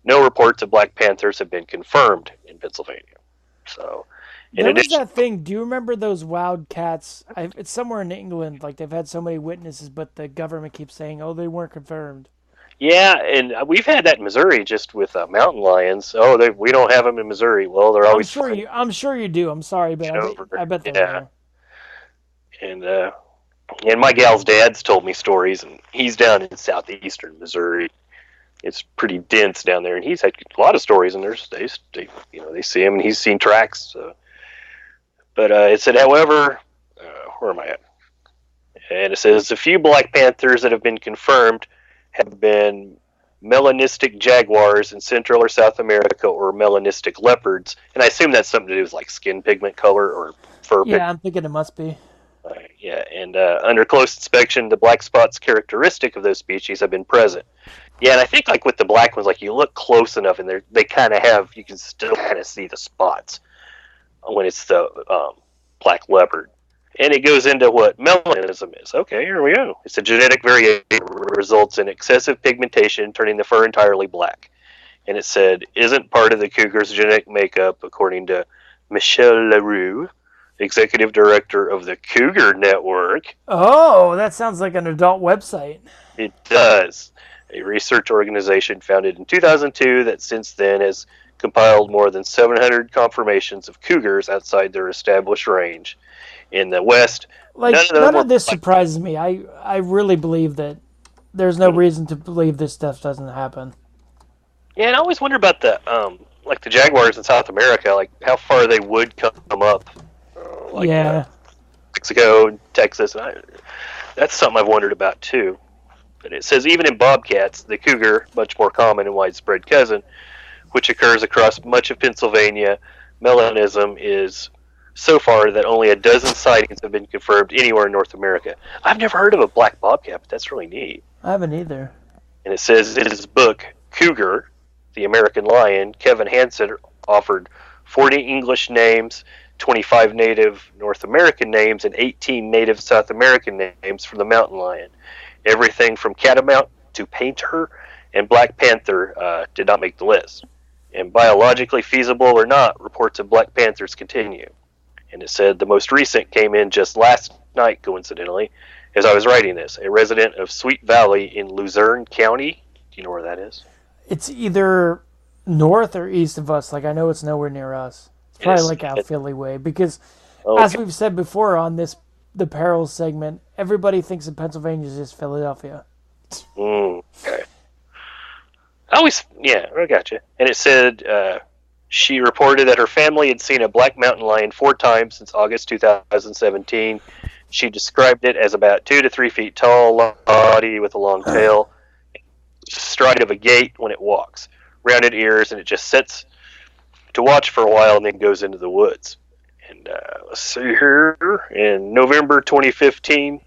no reports of black panthers have been confirmed in Pennsylvania. So, there was that thing. Do you remember those wild cats? It's somewhere in England. Like, they've had so many witnesses, but the government keeps saying, "Oh, they weren't confirmed." Yeah, and we've had that in Missouri just with mountain lions. Oh, we don't have them in Missouri. Well, they're always. I'm sure you do. I'm sorry, but I bet they're there. And my gal's dad's told me stories, and he's down in southeastern Missouri. It's pretty dense down there, and he's had a lot of stories, and they see him, and he's seen tracks. So. But it said, however, where am I at? And it says a few black panthers that have been confirmed have been melanistic jaguars in Central or South America, or melanistic leopards, and I assume that's something to do with like skin pigment color or fur. Yeah, I'm thinking it must be. Yeah, and under close inspection, the black spots characteristic of those species have been present. Yeah, and I think like with the black ones, like you look close enough, and they kind of have, you can still kind of see the spots when it's the black leopard. And it goes into what melanism is. Okay, here we go. It's a genetic variation that results in excessive pigmentation, turning the fur entirely black. And it said, isn't part of the cougar's genetic makeup, according to Michel Leroux, executive director of the Cougar Network. Oh, that sounds like an adult website. It does. A research organization founded in 2002 that since then has compiled more than 700 confirmations of cougars outside their established range in the West, Like, none of them none were of this surprises me. I really believe that there's no reason to believe this stuff doesn't happen. Yeah, and I always wonder about the like the jaguars in South America, like how far they would come up, like Yeah. Mexico, Texas. That's something I've wondered about too. But it says even in bobcats, the cougar, much more common and widespread cousin, which occurs across much of Pennsylvania, melanism is so far that only a dozen sightings have been confirmed anywhere in North America. I've never heard of a black bobcat, but that's really neat. I haven't either. And it says in his book, Cougar, the American Lion, Kevin Hansen offered 40 English names, 25 native North American names, and 18 native South American names for the mountain lion. Everything from catamount to painter and black panther did not make the list. And biologically feasible or not, reports of black panthers continue. And it said the most recent came in just last night, coincidentally, as I was writing this. A resident of Sweet Valley in Luzerne County. Do you know where that is? It's either north or east of us. Like, I know it's nowhere near us. It's probably like out Philly way. Because, as we've said before on the Perils segment, everybody thinks that Pennsylvania is just Philadelphia. Okay. I got you. And it said she reported that her family had seen a black mountain lion 4 times since August 2017. She described it as about 2 to 3 feet tall, long body with a long tail, stride of a gait when it walks, rounded ears, and it just sits to watch for a while and then goes into the woods. And let's see here. In November 2015,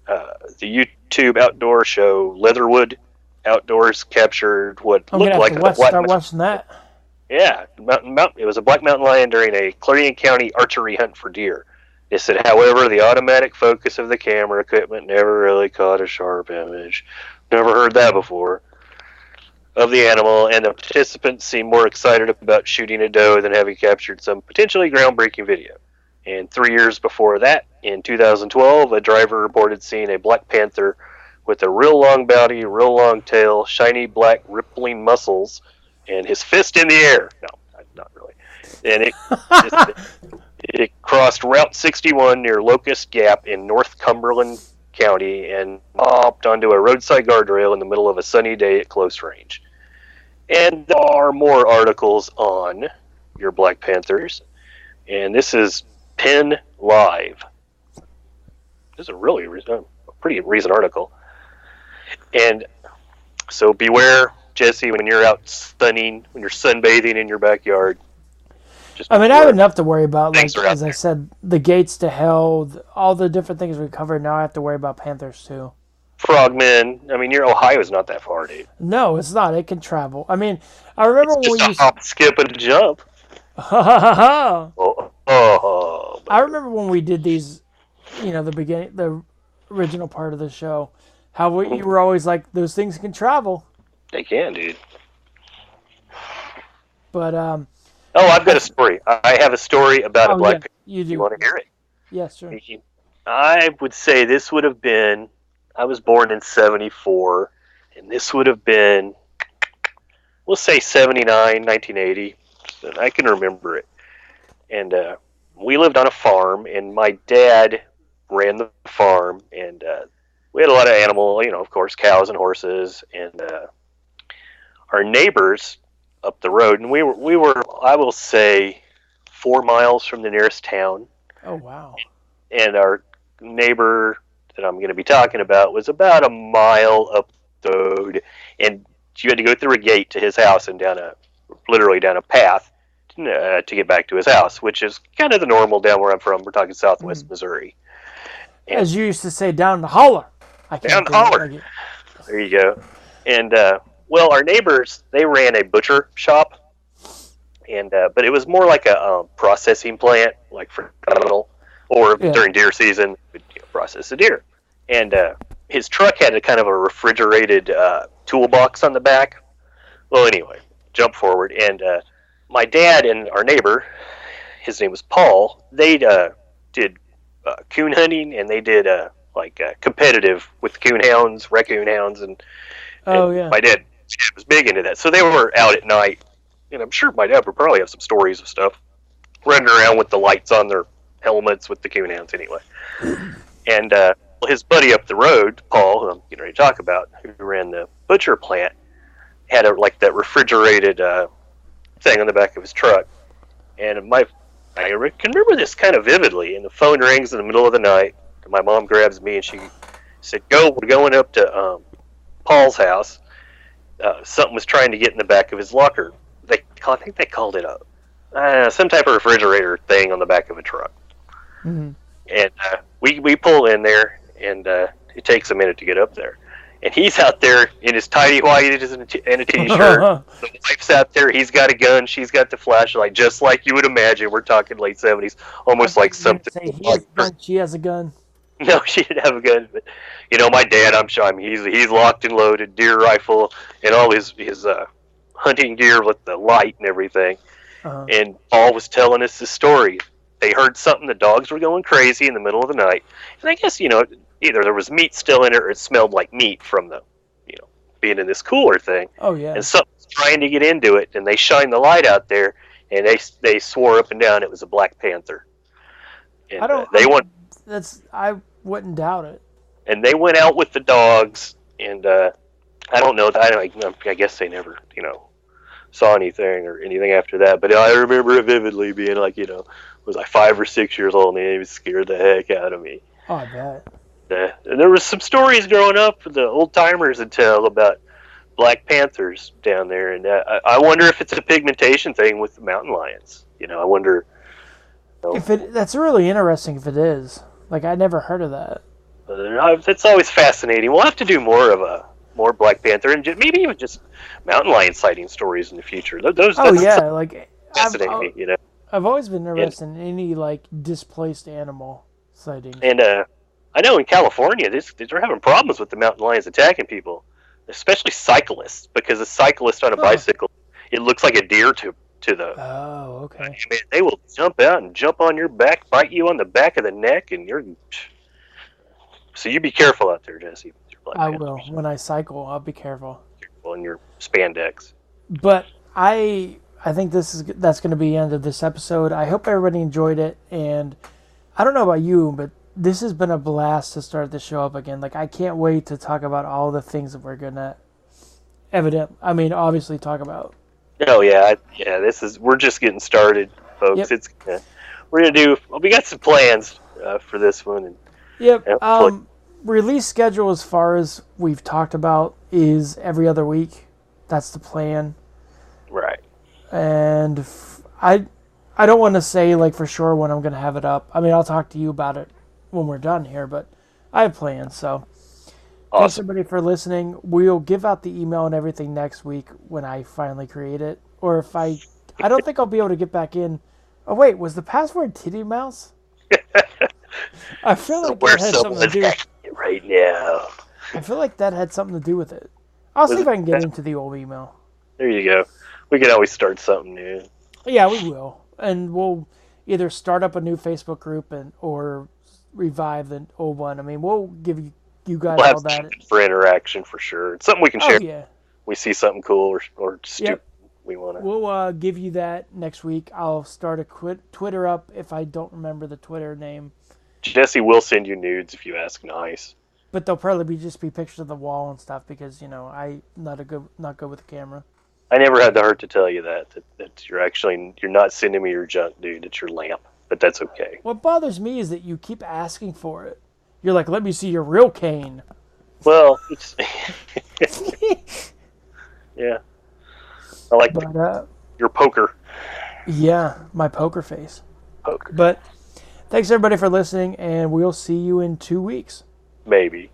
the YouTube outdoor show Leatherwood Outdoors captured what looked like a black. Start watching that. Yeah, it was a black mountain lion during a Clarion County archery hunt for deer. It said, however, the automatic focus of the camera equipment never really caught a sharp image. Never heard that before. Of the animal, and the participants seemed more excited about shooting a doe than having captured some potentially groundbreaking video. And 3 years before that, in 2012, a driver reported seeing a black panther with a real long body, real long tail, shiny black rippling muscles, and his fist in the air. No, not really. And it crossed Route 61 near Locust Gap in North Cumberland County and hopped onto a roadside guardrail in the middle of a sunny day at close range. And there are more articles on your black panthers. And this is Penn Live. This is a really pretty recent article. And so beware, Jesse, when you're out when you're sunbathing in your backyard. I have enough to worry about. Like, as I said, the gates to hell, all the different things we covered. Now I have to worry about panthers too. Frogmen. Your Ohio's not that far, dude. No, it's not. It can travel. I remember when we used to hop, skip, and jump. I remember when we did these, the original part of the show, how you were always like, those things can travel. They can, dude. But, I've got a story. I have a story about a black panther. You do. You want to hear it? Yes, sure. I would say this would have been, I was born in 74, and this would have been, we'll say 79, 1980. So I can remember it. And we lived on a farm, and my dad ran the farm, and we had a lot of animal, of course, cows and horses, and our neighbors up the road, and we were, I will say, 4 miles from the nearest town. Oh, wow. And our neighbor that I'm going to be talking about was about a mile up the road, and you had to go through a gate to his house and literally down a path to get back to his house, which is kind of the normal down where I'm from. We're talking Southwest Missouri. And as you used to say, down the holler. Down the holler. There you go. And our neighbors, they ran a butcher shop, and but it was more like a processing plant, like for cattle, or during deer season, we'd process the deer. And his truck had a kind of a refrigerated toolbox on the back. Well, anyway, jump forward, and my dad and our neighbor, his name was Paul, they did coon hunting, and they did competitive with coon hounds, raccoon hounds, and my dad was big into that. So they were out at night, and I'm sure my dad would probably have some stories of stuff running around with the lights on their helmets with the coon hounds anyway. And his buddy up the road, Paul, who I'm getting ready to talk about, who ran the butcher plant, had like that refrigerated thing on the back of his truck. And I can remember this kind of vividly. And the phone rings in the middle of the night. And my mom grabs me and she said, we're going up to Paul's house. Something was trying to get in the back of his locker. I think they called it some type of refrigerator thing on the back of a truck. Mm-hmm. And we pull in there, and it takes a minute to get up there. And he's out there in his tidy whities and a t-shirt. The wife's out there. He's got a gun. She's got the flashlight, just like you would imagine. We're talking late 70s, almost like something. He has a gun, she has a gun. No, she didn't have a gun. But, my dad, I'm sure, he's locked and loaded, deer rifle, and all his hunting gear with the light and everything. Uh-huh. And Paul was telling us the story. They heard something. The dogs were going crazy in the middle of the night. And I guess, either there was meat still in it or it smelled like meat from the, being in this cooler thing. Oh, yeah. And something's trying to get into it. And they shined the light out there, and they swore up and down it was a black panther. And I wouldn't doubt it. And they went out with the dogs, and I don't know. I guess they never, saw anything or anything after that. But I remember it vividly being like, was I 5 or 6 years old, and it scared the heck out of me. Oh, I bet. And there was some stories growing up the old timers would tell about black panthers down there, and I wonder if it's a pigmentation thing with the mountain lions. I wonder. That's really interesting if it is. Like, I never heard of that. It's always fascinating. We'll have to do more Black Panther and maybe even just mountain lion sighting stories in the future. Those fascinate me. I've always been interested in any like displaced animal sighting. And I know in California, they're having problems with the mountain lions attacking people, especially cyclists, because a cyclist on a bicycle, it looks like a deer to the. Oh, okay. I mean, they will jump out and jump on your back, bite you on the back of the neck, and so you be careful out there, Jesse. I will. When I cycle, I'll be careful. On your spandex. But I think that's going to be the end of this episode. I hope everybody enjoyed it, and I don't know about you, but this has been a blast to start the show up again. Like, I can't wait to talk about all the things that we're gonna obviously talk about. Oh yeah, we're just getting started, folks. Yep. We got some plans for this one. And, yep. Release schedule, as far as we've talked about, is every other week. That's the plan. Right. And I don't want to say like for sure when I'm going to have it up. I mean, I'll talk to you about it when we're done here, but I have plans. So thanks everybody for listening. We'll give out the email and everything next week when I finally create it. Or if I don't think I'll be able to get back in. Oh wait, was the password Titty Mouse? I feel like that had something to do right now. I feel like that had something to do with it. I'll see if I can get into the old email. There you go. We can always start something new. Yeah, we will. And we'll either start up a new Facebook group or revive the old one. I mean, we'll give you guys all that. For interaction, for sure. It's something we can share. Yeah. We see something cool or stupid we want to. We'll give you that next week. I'll start a Twitter up if I don't remember the Twitter name. Jesse will send you nudes if you ask nice. But they'll probably just be pictures of the wall and stuff because, I'm not good with the camera. I never had the heart to tell you that you're not sending me your junk, dude. It's your lamp, but that's okay. What bothers me is that you keep asking for it. You're like, let me see your real cane. Well, it's yeah. I like your poker. Yeah, my poker face. Poker. But thanks everybody for listening, and we'll see you in 2 weeks. Maybe.